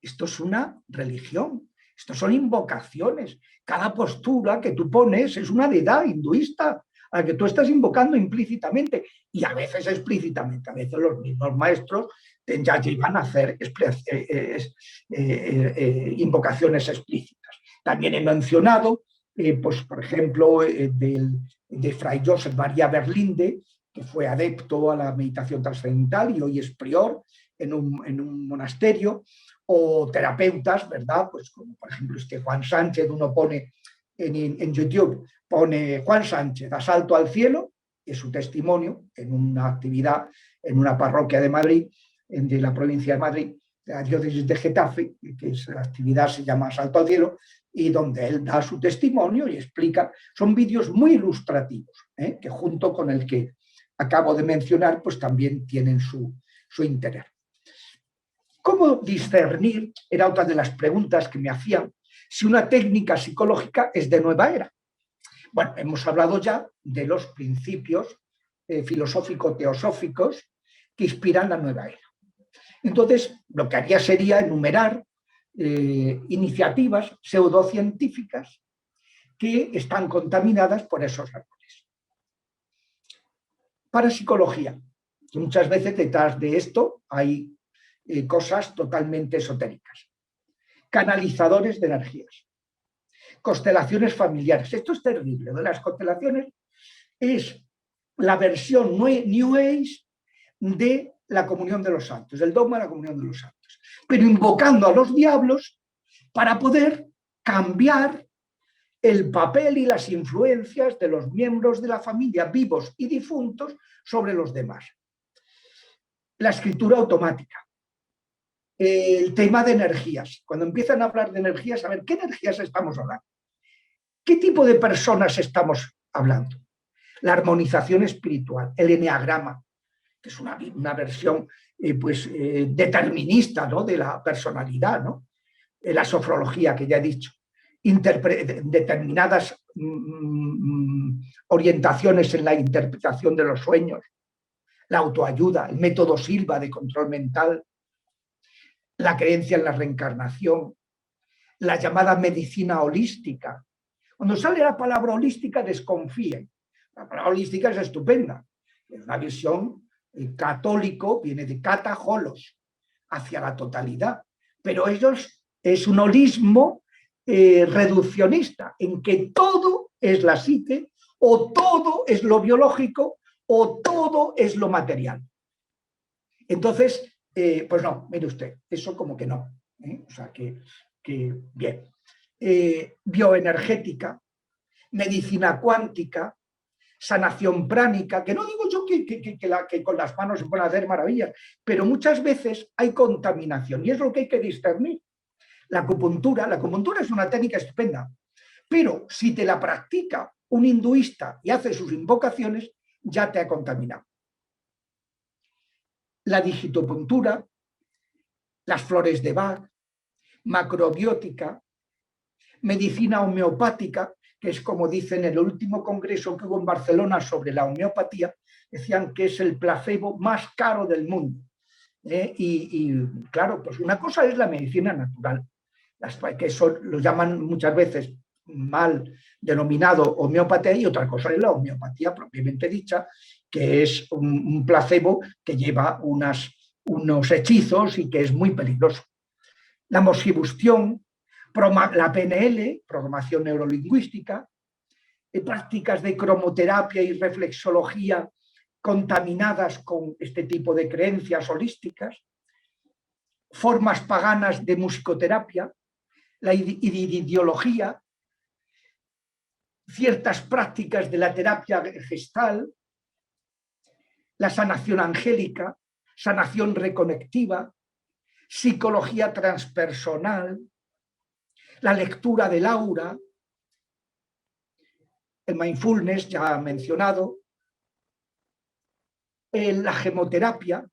Esto es una religión, esto son invocaciones. Cada postura que tú pones es una deidad hinduista a la que tú estás invocando implícitamente y a veces explícitamente. A veces los mismos maestros ya llevan a hacer invocaciones explícitas. También he mencionado, pues, por ejemplo, de Fray Joseph María Berlinde, que fue adepto a la meditación trascendental y hoy es prior en un monasterio, o terapeutas, ¿verdad? Pues como por ejemplo Juan Sánchez, uno pone en YouTube, pone Juan Sánchez, asalto al cielo, es su testimonio en una actividad en una parroquia de Madrid, de la provincia de Madrid, de la diócesis de Getafe, que la actividad se llama Asalto al cielo, y donde él da su testimonio y explica, son vídeos muy ilustrativos, que junto con el que acabo de mencionar, pues también tienen su interés. ¿Cómo discernir? Era otra de las preguntas que me hacían, si una técnica psicológica es de nueva era. Bueno, hemos hablado ya de los principios filosófico-teosóficos que inspiran la nueva era. Entonces, lo que haría sería enumerar iniciativas pseudocientíficas que están contaminadas por esos errores. Parapsicología. Muchas veces detrás de esto hay cosas totalmente esotéricas. Canalizadores de energías. Constelaciones familiares. Esto es terrible. De las constelaciones es la versión New Age de la comunión de los santos, del dogma de la comunión de los santos, pero invocando a los diablos para poder cambiar el papel y las influencias de los miembros de la familia, vivos y difuntos, sobre los demás. La escritura automática. El tema de energías. Cuando empiezan a hablar de energías, a ver, ¿qué energías estamos hablando? ¿Qué tipo de personas estamos hablando? La armonización espiritual, el eneagrama, que es una versión determinista, ¿no?, de la personalidad, ¿no? La sofrología, que ya he dicho, determinadas orientaciones en la interpretación de los sueños, la autoayuda, el método Silva de control mental, la creencia en la reencarnación, la llamada medicina holística. Cuando sale la palabra holística, desconfíen. La palabra holística es estupenda. Es una visión católico, viene de kata, holos, hacia la totalidad. Pero ellos es un holismo reduccionista, en que todo es la psique, o todo es lo biológico, o todo es lo material. Entonces, pues no, mire usted, eso como que no. O sea, que bien. Bioenergética, medicina cuántica, sanación pránica, que no digo yo que con las manos se pueden hacer maravillas, pero muchas veces hay contaminación y es lo que hay que discernir. La acupuntura es una técnica estupenda, pero si te la practica un hinduista y hace sus invocaciones, ya te ha contaminado. La digitopuntura, las flores de Bach, macrobiótica, medicina homeopática, que es como dicen en el último congreso que hubo en Barcelona sobre la homeopatía, decían que es el placebo más caro del mundo. Claro, pues una cosa es la medicina natural, que eso lo llaman muchas veces mal denominado homeopatía, y otra cosa es la homeopatía propiamente dicha, que es un placebo que lleva unos hechizos y que es muy peligroso. La moxibustión, la PNL, programación neurolingüística, prácticas de cromoterapia y reflexología contaminadas con este tipo de creencias holísticas, formas paganas de musicoterapia, la ideología, ciertas prácticas de la terapia gestal, la sanación angélica, sanación reconectiva, psicología transpersonal, la lectura del aura, el mindfulness ya mencionado, la gemoterapia.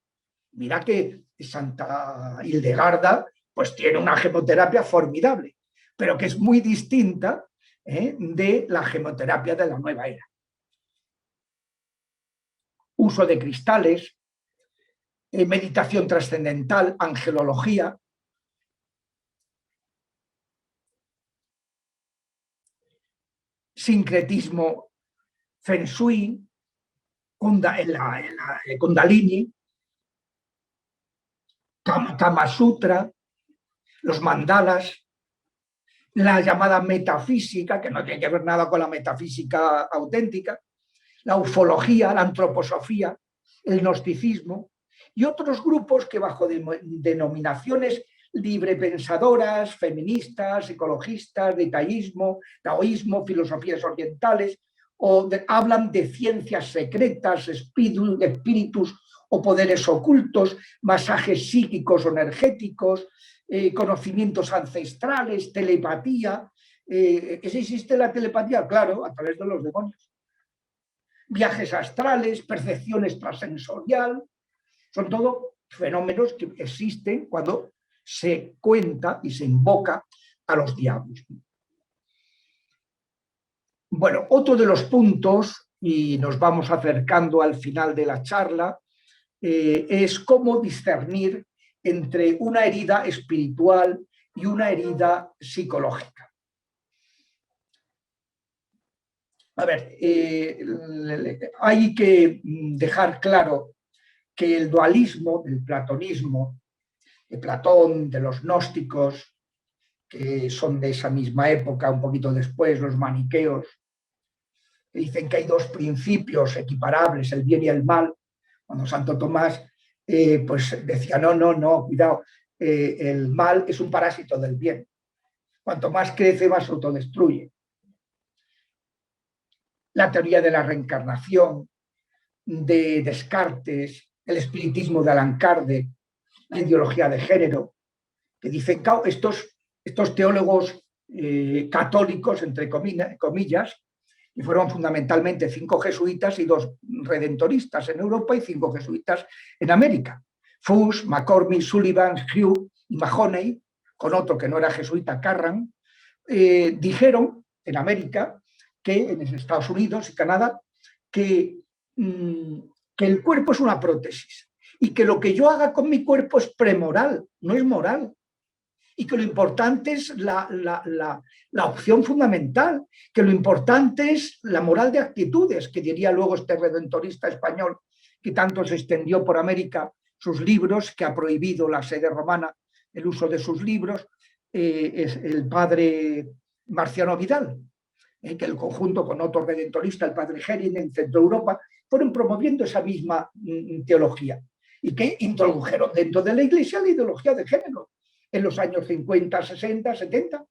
Mira que Santa Hildegarda pues tiene una gemoterapia formidable, pero que es muy distinta de la gemoterapia de la nueva era. Uso de cristales, meditación trascendental, angelología. Sincretismo, Feng Shui, Kundalini, Kama Sutra, los mandalas, la llamada metafísica, que no tiene que ver nada con la metafísica auténtica, la ufología, la antroposofía, el gnosticismo y otros grupos que bajo denominaciones librepensadoras, feministas, ecologistas, detallismo, taoísmo, filosofías orientales, hablan de ciencias secretas, espíritus o poderes ocultos, masajes psíquicos o energéticos, conocimientos ancestrales, telepatía. ¿Existe la telepatía? Claro, a través de los demonios. Viajes astrales, percepción extrasensorial, son todo fenómenos que existen cuando se cuenta y se invoca a los diablos. Bueno, otro de los puntos, y nos vamos acercando al final de la charla, es cómo discernir entre una herida espiritual y una herida psicológica. A ver, hay que dejar claro que el dualismo del platonismo de Platón, de los gnósticos, que son de esa misma época, un poquito después, los maniqueos, que dicen que hay dos principios equiparables, el bien y el mal. Cuando Santo Tomás pues decía, no, cuidado, el mal es un parásito del bien. Cuanto más crece, más se autodestruye. La teoría de la reencarnación, de Descartes, el espiritismo de Allan Kardec, la ideología de género, que dicen, estos teólogos católicos, entre comillas, y fueron fundamentalmente 5 jesuitas y 2 redentoristas en Europa y 5 jesuitas en América. Fuchs, McCormick, Sullivan, Hugh y Mahoney, con otro que no era jesuita, Carran, dijeron en América, que en Estados Unidos y Canadá, que el cuerpo es una prótesis y que lo que yo haga con mi cuerpo es premoral, no es moral. Y que lo importante es la opción fundamental, que lo importante es la moral de actitudes, que diría luego este redentorista español que tanto se extendió por América sus libros, que ha prohibido la sede romana el uso de sus libros, es el padre Marciano Vidal, que el conjunto con otro redentorista, el padre Gering en Centro Europa, fueron promoviendo esa misma teología y que introdujeron dentro de la Iglesia la ideología de género en los años 50, 60, 70.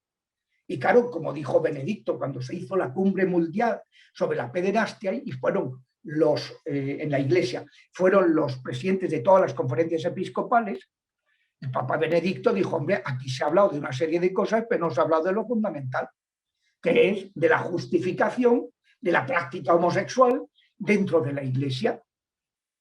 Y claro, como dijo Benedicto cuando se hizo la cumbre mundial sobre la pederastia, y fueron en la Iglesia, fueron los presidentes de todas las conferencias episcopales, el Papa Benedicto dijo, hombre, aquí se ha hablado de una serie de cosas, pero no se ha hablado de lo fundamental, que es de la justificación de la práctica homosexual dentro de la Iglesia,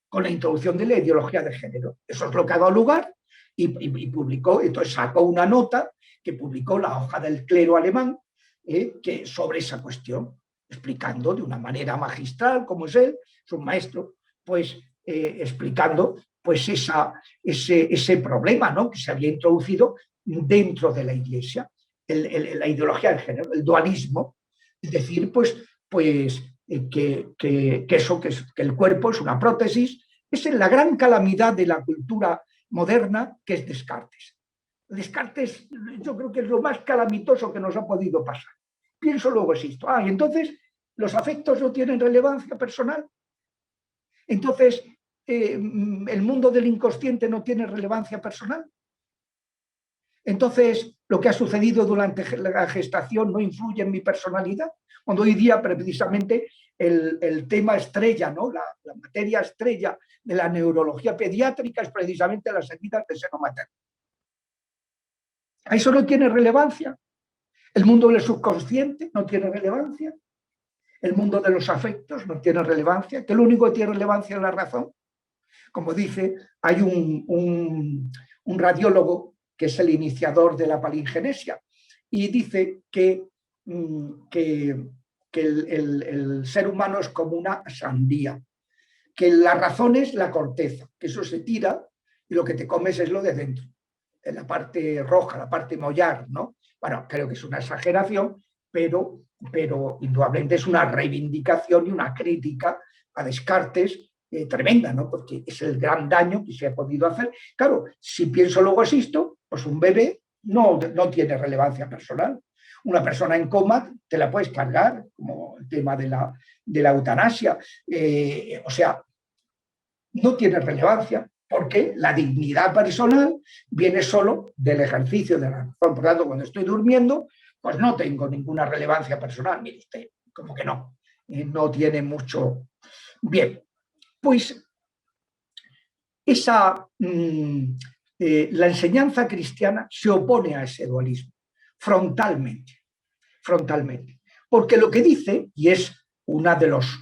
con la introducción de la ideología de género. Eso es lo que ha dado lugar y publicó, entonces sacó una nota que publicó la hoja del clero alemán que sobre esa cuestión, explicando de una manera magistral, como es él, es un maestro, pues explicando pues ese problema, ¿no?, que se había introducido dentro de la Iglesia, la ideología de género, el dualismo, es decir, que el cuerpo es una prótesis. Es la gran calamidad de la cultura moderna, que es Descartes. Descartes yo creo que es lo más calamitoso que nos ha podido pasar. Pienso, luego existo. Y entonces los afectos no tienen relevancia personal. Entonces el mundo del inconsciente no tiene relevancia personal. Entonces lo que ha sucedido durante la gestación no influye en mi personalidad. Cuando hoy día precisamente el tema estrella, ¿no?, la materia estrella de la neurología pediátrica es precisamente las heridas del seno materno. Eso no tiene relevancia. El mundo del subconsciente no tiene relevancia. El mundo de los afectos no tiene relevancia. Que lo único que tiene relevancia es la razón. Como dice, hay un radiólogo que es el iniciador de la palingenesia y dice que el ser humano es como una sandía, que la razón es la corteza, que eso se tira y lo que te comes es lo de dentro, en la parte roja, la parte mollar, ¿no? Bueno, creo que es una exageración, pero indudablemente es una reivindicación y una crítica a Descartes tremenda, ¿no?, porque es el gran daño que se ha podido hacer. Claro, si pienso luego existo, pues un bebé no tiene relevancia personal. Una persona en coma te la puedes cargar, como el tema de la eutanasia. O sea, no tiene relevancia porque la dignidad personal viene solo del ejercicio de la razón. Por lo tanto, cuando estoy durmiendo, pues no tengo ninguna relevancia personal. Mire usted, como que no, no tiene mucho. Bien, pues la enseñanza cristiana se opone a ese dualismo frontalmente, porque lo que dice, y es una de los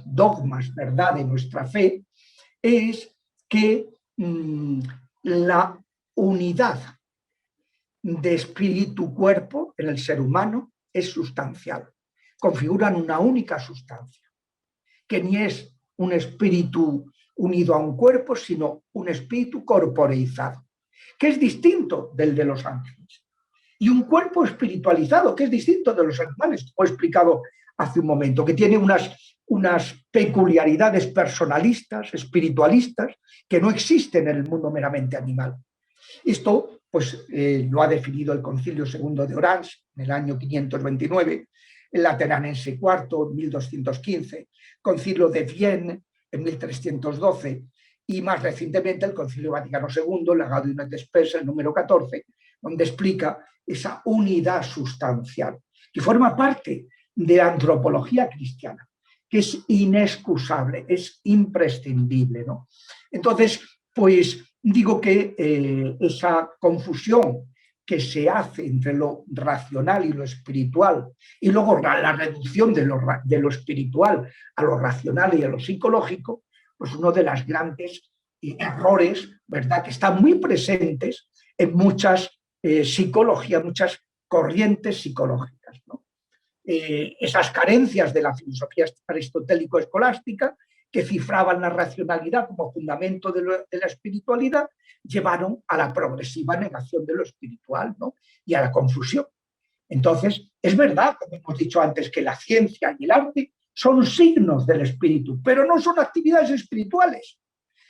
dogmas, ¿verdad?, de nuestra fe, es que la unidad de espíritu-cuerpo en el ser humano es sustancial, configuran una única sustancia, que ni es un espíritu unido a un cuerpo, sino un espíritu corporeizado, que es distinto del de los ángeles, y un cuerpo espiritualizado, que es distinto de los animales, como he explicado hace un momento, que tiene unas unas peculiaridades personalistas, espiritualistas, que no existen en el mundo meramente animal. Esto pues, lo ha definido el Concilio II de Orange en el año 529, el Lateranense IV en 1215, Concilio de Vienne en 1312 y más recientemente el Concilio Vaticano II, Legado et Spes, el número 14, donde explica esa unidad sustancial que forma parte de la antropología cristiana, que es inexcusable, es imprescindible, ¿no? Entonces, pues digo que esa confusión que se hace entre lo racional y lo espiritual, y luego la reducción de lo espiritual a lo racional y a lo psicológico, pues uno de los grandes errores, ¿verdad?, que están muy presentes en muchas psicologías, muchas corrientes psicológicas, ¿no? Esas carencias de la filosofía aristotélico-escolástica que cifraban la racionalidad como fundamento de la espiritualidad, llevaron a la progresiva negación de lo espiritual, ¿no?, y a la confusión. Entonces, es verdad, como hemos dicho antes, que la ciencia y el arte son signos del espíritu, pero no son actividades espirituales,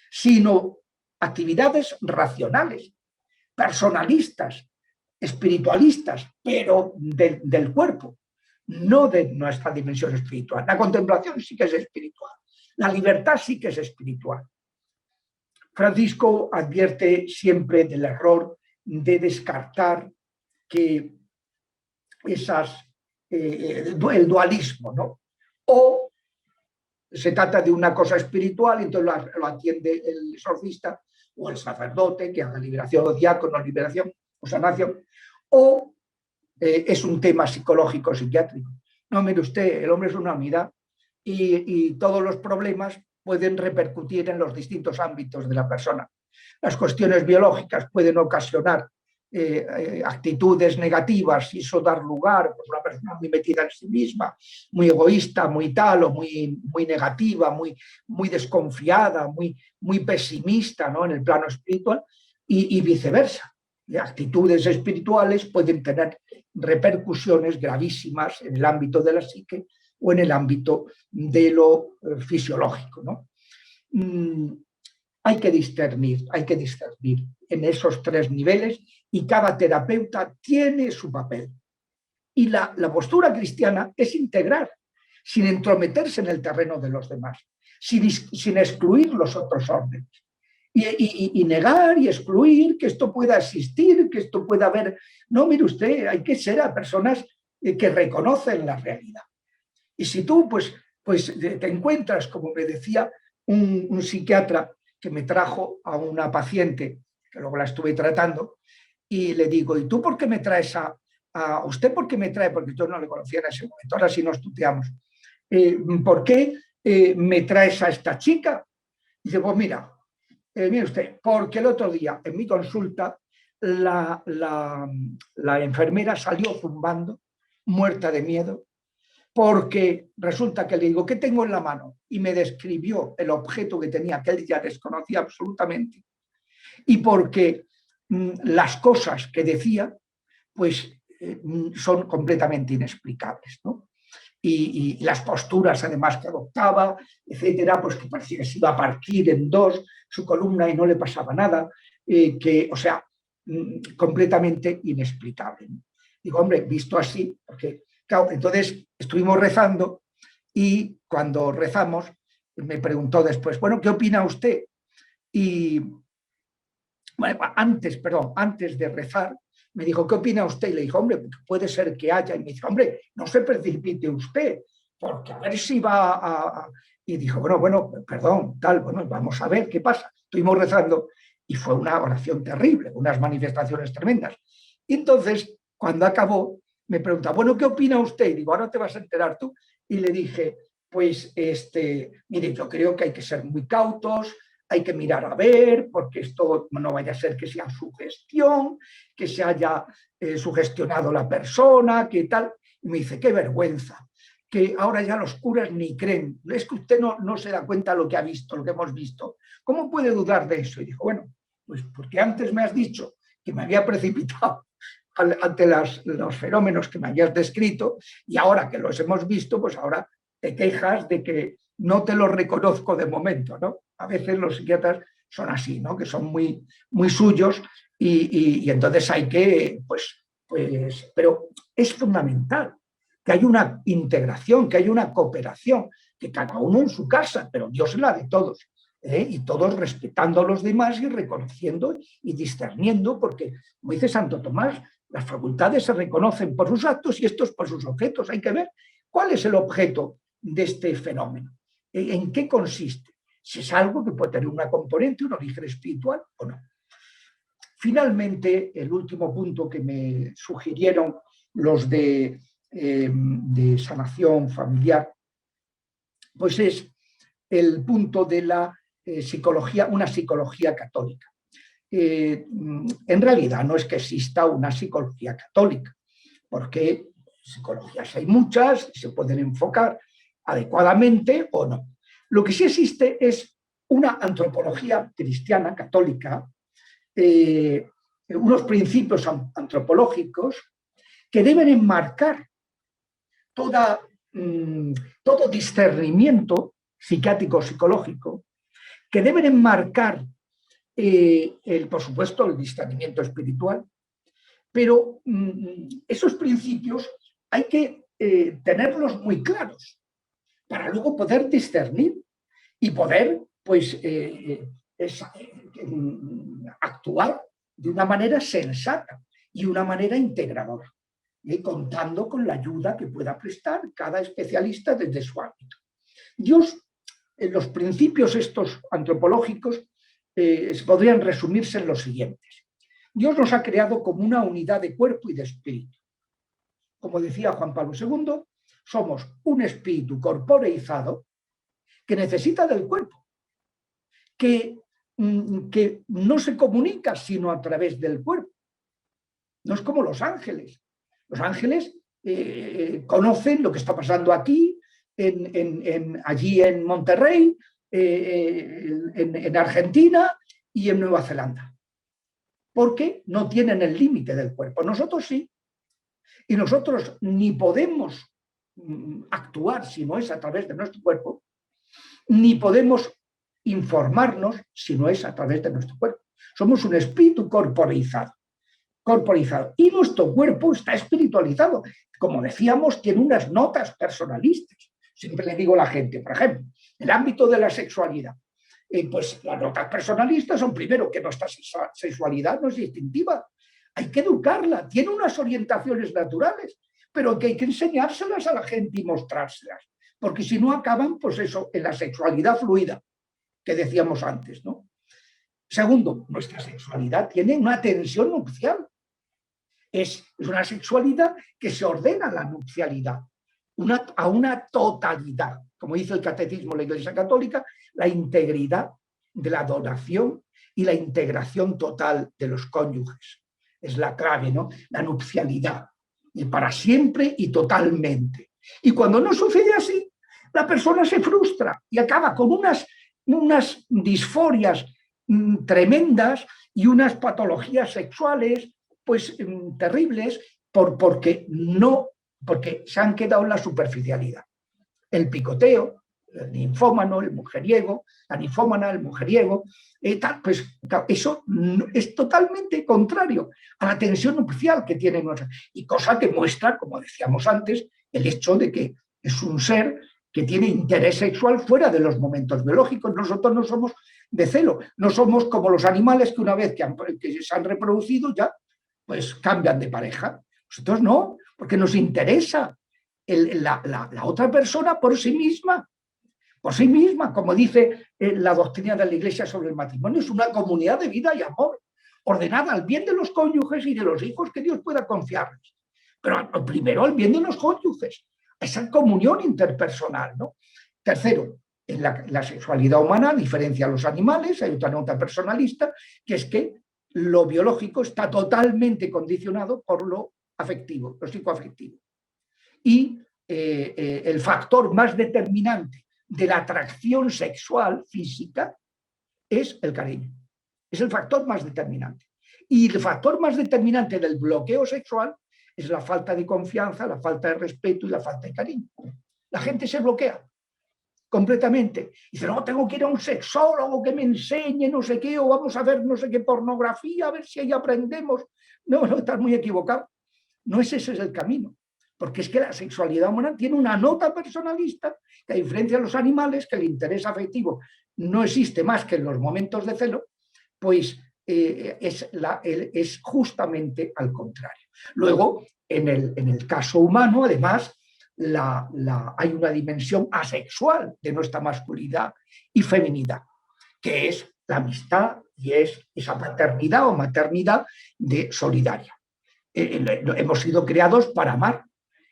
sino actividades racionales, personalistas, espiritualistas, pero del cuerpo, no de nuestra dimensión espiritual. La contemplación sí que es espiritual, la libertad sí que es espiritual. Francisco advierte siempre del error de descartar que el dualismo, ¿no? O se trata de una cosa espiritual, entonces lo atiende el exorcista o el sacerdote que haga liberación o diácono, liberación o sanación, o es un tema psicológico, psiquiátrico. No, mire usted, el hombre es una unidad y todos los problemas pueden repercutir en los distintos ámbitos de la persona. Las cuestiones biológicas pueden ocasionar actitudes negativas y eso dar lugar pues, a una persona muy metida en sí misma, muy egoísta, muy tal, o muy negativa, muy desconfiada, muy pesimista, ¿no?, en el plano espiritual, y viceversa. Actitudes espirituales pueden tener repercusiones gravísimas en el ámbito de la psique o en el ámbito de lo fisiológico, ¿no? Hay que discernir en esos tres niveles y cada terapeuta tiene su papel. Y la postura cristiana es integrar, sin entrometerse en el terreno de los demás, sin excluir los otros órdenes. Y negar y excluir que esto pueda existir, que esto pueda haber... No, mire usted, hay que ser a personas que reconocen la realidad. Y si tú pues te encuentras, como me decía un psiquiatra que me trajo a una paciente, que luego la estuve tratando, y le digo, ¿y tú por qué me traes a usted por qué me trae? Porque yo no le conocía en ese momento, ahora sí nos tuteamos. ¿Por qué me traes a esta chica? Y dice, pues mira, mire usted, porque el otro día en mi consulta la enfermera salió zumbando, muerta de miedo, porque resulta que le digo, ¿qué tengo en la mano? Y me describió el objeto que tenía, que él ya desconocía absolutamente, y porque las cosas que decía, pues son completamente inexplicables, ¿no? Y las posturas además que adoptaba, etcétera, pues que parecía que se iba a partir en dos su columna y no le pasaba nada, o sea, completamente inexplicable, ¿no? Digo, hombre, visto así, porque, claro, entonces estuvimos rezando y cuando rezamos me preguntó después, bueno, ¿qué opina usted? Y, bueno, antes de rezar, me dijo, ¿qué opina usted? Y le dijo, hombre, puede ser que haya. Y me dijo, hombre, no se precipite usted, porque a ver si va a... Y dijo, bueno, perdón, tal, bueno, vamos a ver qué pasa. Estuvimos rezando y fue una oración terrible, unas manifestaciones tremendas. Y entonces, cuando acabó, me pregunta, bueno, ¿qué opina usted? Y digo, ahora te vas a enterar tú. Y le dije, pues, mire, yo creo que hay que ser muy cautos, hay que mirar a ver, porque esto no vaya a ser que sea sugestión, que se haya sugestionado la persona, que tal. Y me dice, qué vergüenza, que ahora ya los curas ni creen. Es que usted no se da cuenta de lo que ha visto, lo que hemos visto. ¿Cómo puede dudar de eso? Y dijo, bueno, pues porque antes me has dicho que me había precipitado ante los fenómenos que me habías descrito y ahora que los hemos visto, pues ahora te quejas de que no te lo reconozco de momento, ¿no? A veces los psiquiatras son así, ¿no? Que son muy, muy suyos y entonces hay que, pero es fundamental que haya una integración, que haya una cooperación, que cada uno en su casa, pero Dios es la de todos, y todos respetando a los demás y reconociendo y discerniendo, porque, como dice Santo Tomás, las facultades se reconocen por sus actos y estos por sus objetos. Hay que ver cuál es el objeto de este fenómeno, en qué consiste, si es algo que puede tener una componente, un origen espiritual o no. Finalmente, el último punto que me sugirieron los de sanación familiar, pues es el punto de la psicología, una psicología católica. En realidad no es que exista una psicología católica, porque psicologías hay muchas, se pueden enfocar adecuadamente o no. Lo que sí existe es una antropología cristiana, católica, unos principios antropológicos que deben enmarcar todo discernimiento psiquiátrico psicológico, que deben enmarcar, por supuesto, el discernimiento espiritual, pero esos principios hay que tenerlos muy claros para luego poder discernir y poder, pues, actuar de una manera sensata y una manera integradora, contando con la ayuda que pueda prestar cada especialista desde su ámbito. Dios, los principios estos antropológicos podrían resumirse en los siguientes. Dios nos ha creado como una unidad de cuerpo y de espíritu. Como decía Juan Pablo II, somos un espíritu corporeizado que necesita del cuerpo, que no se comunica sino a través del cuerpo. No es como los ángeles. Los ángeles conocen lo que está pasando aquí, allí en Monterrey, en Argentina y en Nueva Zelanda, porque no tienen el límite del cuerpo. Nosotros sí. Y nosotros ni podemos actuar si no es a través de nuestro cuerpo, ni podemos informarnos si no es a través de nuestro cuerpo. Somos un espíritu corporizado. Y nuestro cuerpo está espiritualizado. Como decíamos, tiene unas notas personalistas. Siempre le digo a la gente, por ejemplo, en el ámbito de la sexualidad, pues las notas personalistas son, primero, que nuestra sexualidad no es distintiva. Hay que educarla, tiene unas orientaciones naturales, pero que hay que enseñárselas a la gente y mostrárselas, porque si no acaban, pues eso, en la sexualidad fluida, que decíamos antes, ¿no? Segundo, nuestra sexualidad tiene una tensión nupcial. Es una sexualidad que se ordena a la nupcialidad, a una totalidad. Como dice el Catecismo de la Iglesia Católica, la integridad de la adoración y la integración total de los cónyuges. Es la clave, ¿no? La nupcialidad. Y para siempre y totalmente. Y cuando no sucede así, la persona se frustra y acaba con unas disforias tremendas y unas patologías sexuales pues terribles porque se han quedado en la superficialidad. El picoteo, el ninfómano, el mujeriego, la ninfómana, el mujeriego, pues eso es totalmente contrario a la tensión nupcial que tiene nuestra, y cosa que muestra, como decíamos antes, el hecho de que es un ser que tiene interés sexual fuera de los momentos biológicos. Nosotros no somos de celo, no somos como los animales que una vez que se han reproducido ya pues cambian de pareja. Nosotros no, porque nos interesa la otra persona por sí misma, como dice la doctrina de la Iglesia sobre el matrimonio. Es una comunidad de vida y amor, ordenada al bien de los cónyuges y de los hijos que Dios pueda confiarles. Pero primero al bien de los cónyuges, esa comunión interpersonal, ¿no? Tercero, en la sexualidad humana, a diferencia de los animales, hay otra nota personalista, que es que lo biológico está totalmente condicionado por lo afectivo, lo psicoafectivo. Y el factor más determinante de la atracción sexual física es el cariño. Es el factor más determinante. Y el factor más determinante del bloqueo sexual es la falta de confianza, la falta de respeto y la falta de cariño. La gente se bloquea completamente. Dice, no, tengo que ir a un sexólogo que me enseñe no sé qué, o vamos a ver no sé qué pornografía, a ver si ahí aprendemos. No, no, estás muy equivocado. No es ese el camino. Porque es que la sexualidad humana tiene una nota personalista que, a diferencia de los animales, que el interés afectivo no existe más que en los momentos de celo, pues es justamente al contrario. Luego, en el caso humano, además, hay una dimensión asexual de nuestra masculinidad y feminidad, que es la amistad y es esa paternidad o maternidad solidaria. Hemos sido creados para amar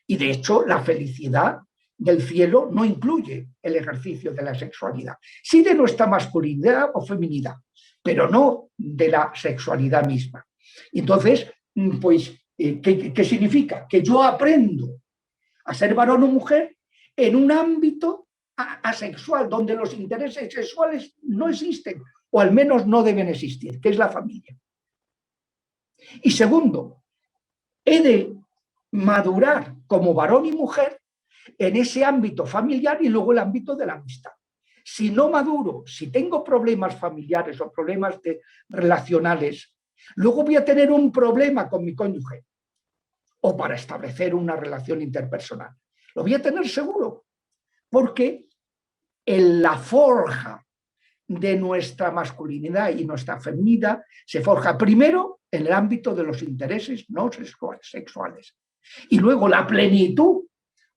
y, de hecho, la felicidad del cielo no incluye el ejercicio de la sexualidad, sí de nuestra masculinidad o feminidad, pero no de la sexualidad misma. Entonces, pues, ¿qué significa? Que yo aprendo a ser varón o mujer en un ámbito asexual, donde los intereses sexuales no existen, o al menos no deben existir, que es la familia. Y segundo, he de madurar como varón y mujer en ese ámbito familiar y luego el ámbito de la amistad. Si no maduro, si tengo problemas familiares o problemas relacionales, luego voy a tener un problema con mi cónyuge o para establecer una relación interpersonal. Lo voy a tener seguro, porque en la forja de nuestra masculinidad y nuestra feminidad se forja primero en el ámbito de los intereses no sexuales y luego la plenitud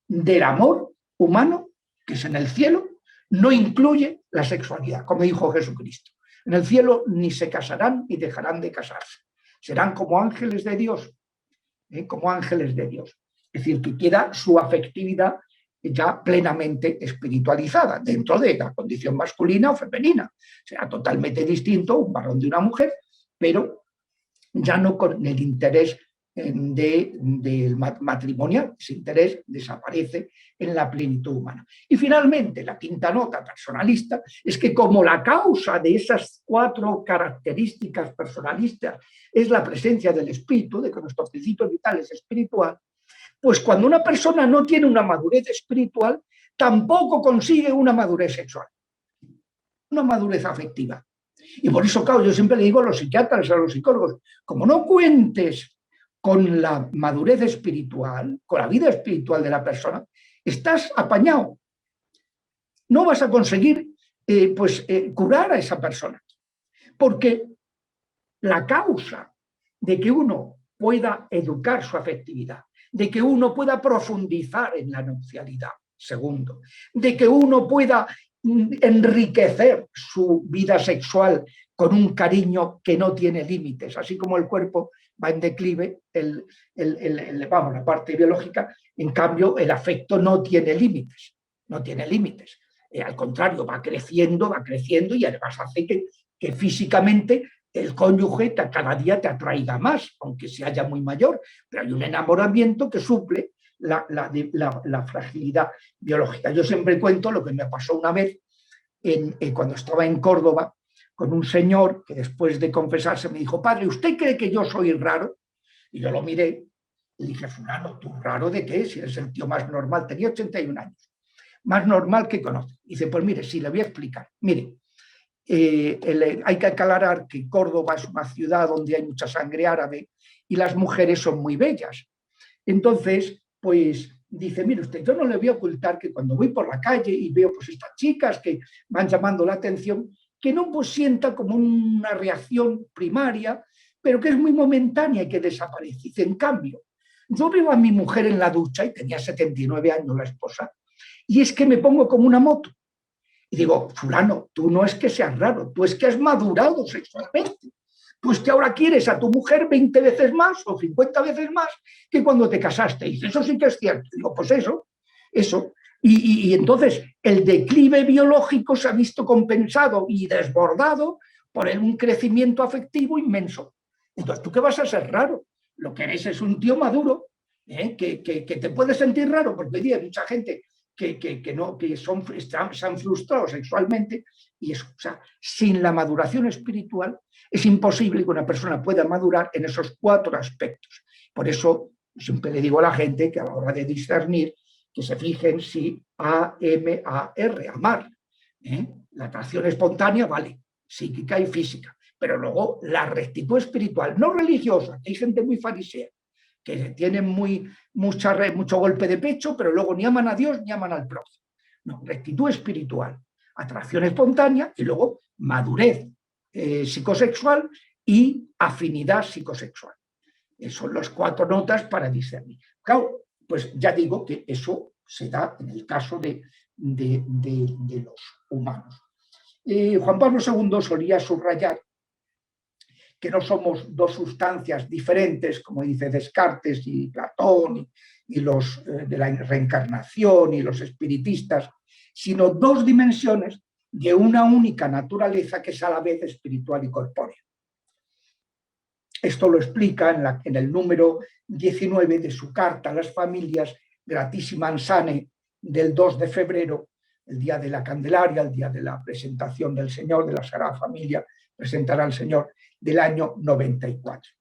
del amor humano, que es en el cielo, no incluye la sexualidad, como dijo Jesucristo. En el cielo ni se casarán ni dejarán de casarse. Serán como ángeles de Dios, como ángeles de Dios. Es decir, que queda su afectividad ya plenamente espiritualizada dentro de la condición masculina o femenina. Será totalmente distinto un varón de una mujer, pero ya no con el interés del matrimonial. Ese interés desaparece en la plenitud humana. Y finalmente, la quinta nota personalista es que, como la causa de esas 4 características personalistas es la presencia del espíritu, de que nuestro principio vital es espiritual, pues cuando una persona no tiene una madurez espiritual, tampoco consigue una madurez sexual, una madurez afectiva. Y por eso, claro, yo siempre le digo a los psiquiatras, a los psicólogos, como no cuentes con la madurez espiritual, con la vida espiritual de la persona, estás apañado. No vas a conseguir curar a esa persona. Porque la causa de que uno pueda educar su afectividad, de que uno pueda profundizar en la nupcialidad, segundo, de que uno pueda enriquecer su vida sexual con un cariño que no tiene límites, así como el cuerpo va en declive, la parte biológica, en cambio el afecto no tiene límites, no tiene límites. Al contrario, va creciendo y además hace que físicamente el cónyuge cada día te atraiga más, aunque se haya muy mayor, pero hay un enamoramiento que suple la fragilidad biológica. Yo siempre cuento lo que me pasó una vez cuando estaba en Córdoba con un señor que, después de confesarse, me dijo: padre, ¿usted cree que yo soy raro? Y yo lo miré y dije: fulano, ¿tú raro de qué? Si eres el tío más normal. Tenía 81 años, más normal que conoce. Dice: pues mire, sí, le voy a explicar. Mire, hay que aclarar que Córdoba es una ciudad donde hay mucha sangre árabe y las mujeres son muy bellas. Entonces, pues dice: mire usted, yo no le voy a ocultar que cuando voy por la calle y veo pues estas chicas que van llamando la atención, que no pues sienta como una reacción primaria, pero que es muy momentánea y que desaparece. Dice: en cambio, yo veo a mi mujer en la ducha, y tenía 79 años la esposa, y es que me pongo como una moto. Y digo: fulano, tú no es que seas raro, tú es que has madurado sexualmente. Tú es que ahora quieres a tu mujer 20 veces más o 50 veces más que cuando te casaste. Y dice: eso sí que es cierto. Y digo: pues eso. Y entonces el declive biológico se ha visto compensado y desbordado por un crecimiento afectivo inmenso. Entonces, ¿tú qué vas a ser raro? Lo que eres es un tío maduro, que te puedes sentir raro, porque hoy día hay mucha gente que se han frustrado sexualmente, y eso, o sea, sin la maduración espiritual es imposible que una persona pueda madurar en esos 4 aspectos. Por eso siempre le digo a la gente que, a la hora de discernir, que se fijen si A-M-A-R, amar. La atracción espontánea, vale, psíquica y física, pero luego la rectitud espiritual, no religiosa, que hay gente muy farisea, que tienen mucho golpe de pecho, pero luego ni aman a Dios ni aman al prójimo. No, rectitud espiritual, atracción espontánea y luego madurez psicosexual y afinidad psicosexual. Son las 4 notas para discernir. Claro, pues ya digo que eso se da en el caso de los humanos. Juan Pablo II solía subrayar que no somos 2 sustancias diferentes, como dice Descartes y Platón y los de la reencarnación y los espiritistas, sino 2 dimensiones de una única naturaleza que es a la vez espiritual y corpórea. Esto lo explica en el número 19 de su carta a las familias Gratissiman Sane del 2 de febrero, el día de la Candelaria, el día de la presentación del Señor, de la Sagrada Familia, presentará al Señor, del año 94.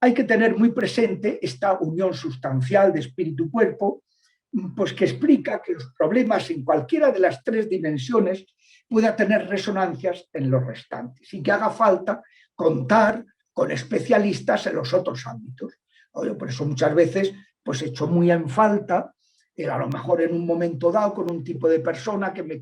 Hay que tener muy presente esta unión sustancial de espíritu y cuerpo, pues que explica que los problemas en cualquiera de las 3 dimensiones pueda tener resonancias en los restantes y que haga falta contar con especialistas en los otros ámbitos. Por eso muchas veces pues echo muy en falta, a lo mejor en un momento dado, con un tipo de persona que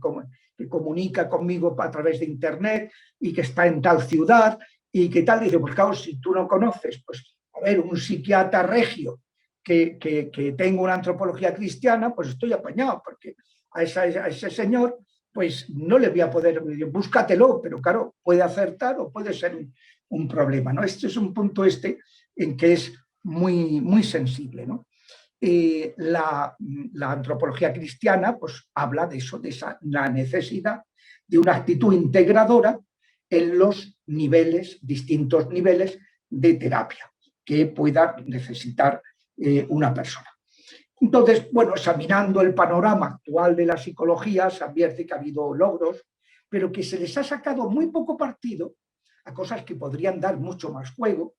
comunica conmigo a través de internet y que está en tal ciudad y que tal, dice, pues claro, si tú no conoces, pues a ver, un psiquiatra regio que tenga una antropología cristiana, pues estoy apañado, porque a ese señor pues no le voy a poder, búscatelo, pero claro, puede acertar o puede ser un problema, ¿no? Este es un punto en que es muy sensible, ¿no? La antropología cristiana pues habla de eso, de la necesidad de una actitud integradora en los distintos niveles de terapia que pueda necesitar una persona. Entonces, bueno, examinando el panorama actual de la psicología, se advierte que ha habido logros, pero que se les ha sacado muy poco partido a cosas que podrían dar mucho más juego,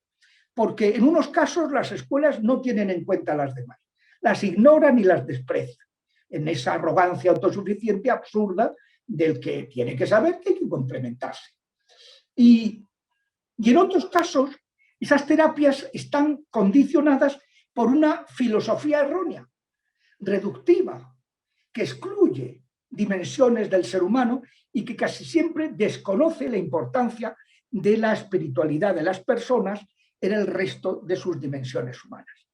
porque en unos casos las escuelas no tienen en cuenta a las demás, las ignoran y las desprecian, en esa arrogancia autosuficiente absurda del que tiene que saber que hay que complementarse. Y en otros casos, esas terapias están condicionadas por una filosofía errónea, reductiva, que excluye dimensiones del ser humano y que casi siempre desconoce la importancia de la espiritualidad de las personas en el resto de sus dimensiones humanas.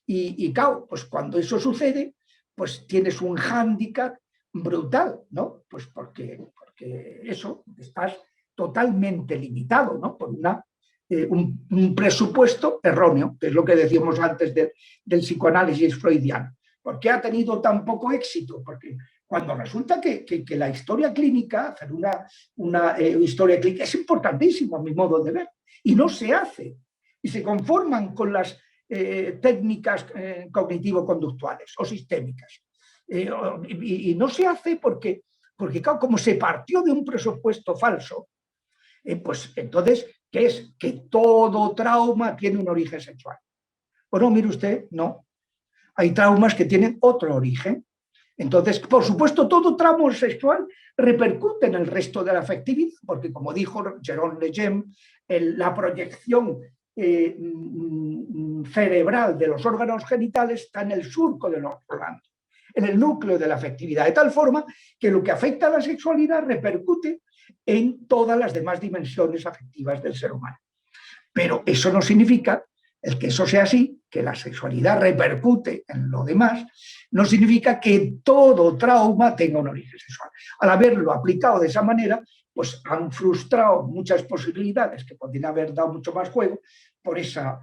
Y claro, pues cuando eso sucede, pues tienes un hándicap brutal, ¿no? Pues porque eso, estás totalmente limitado, ¿no? Por un presupuesto erróneo, que es lo que decíamos antes del psicoanálisis freudiano. ¿Por qué ha tenido tan poco éxito? Porque cuando resulta que la historia clínica, hacer una historia clínica es importantísimo a mi modo de ver, y no se hace, y se conforman con las técnicas cognitivo-conductuales o sistémicas. Y no se hace porque claro, como se partió de un presupuesto falso, pues entonces, ¿qué es? Que todo trauma tiene un origen sexual. Bueno, mire usted, no. Hay traumas que tienen otro origen. Entonces, por supuesto, todo trauma sexual repercute en el resto de la afectividad, porque como dijo Jérôme Lejeune, la proyección cerebral de los órganos genitales está en el surco de los órganos, en el núcleo de la afectividad, de tal forma que lo que afecta a la sexualidad repercute en todas las demás dimensiones afectivas del ser humano. Pero eso no significa, el que eso sea así, que la sexualidad repercute en lo demás, no significa que todo trauma tenga un origen sexual. Al haberlo aplicado de esa manera, pues han frustrado muchas posibilidades que podrían haber dado mucho más juego por esa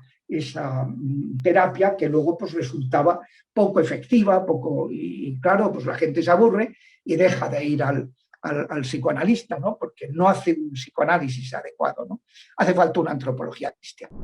terapia que luego pues resultaba poco efectiva, y claro, pues la gente se aburre y deja de ir al psicoanalista, ¿no? Porque no hace un psicoanálisis adecuado, ¿no? Hace falta una antropología cristiana.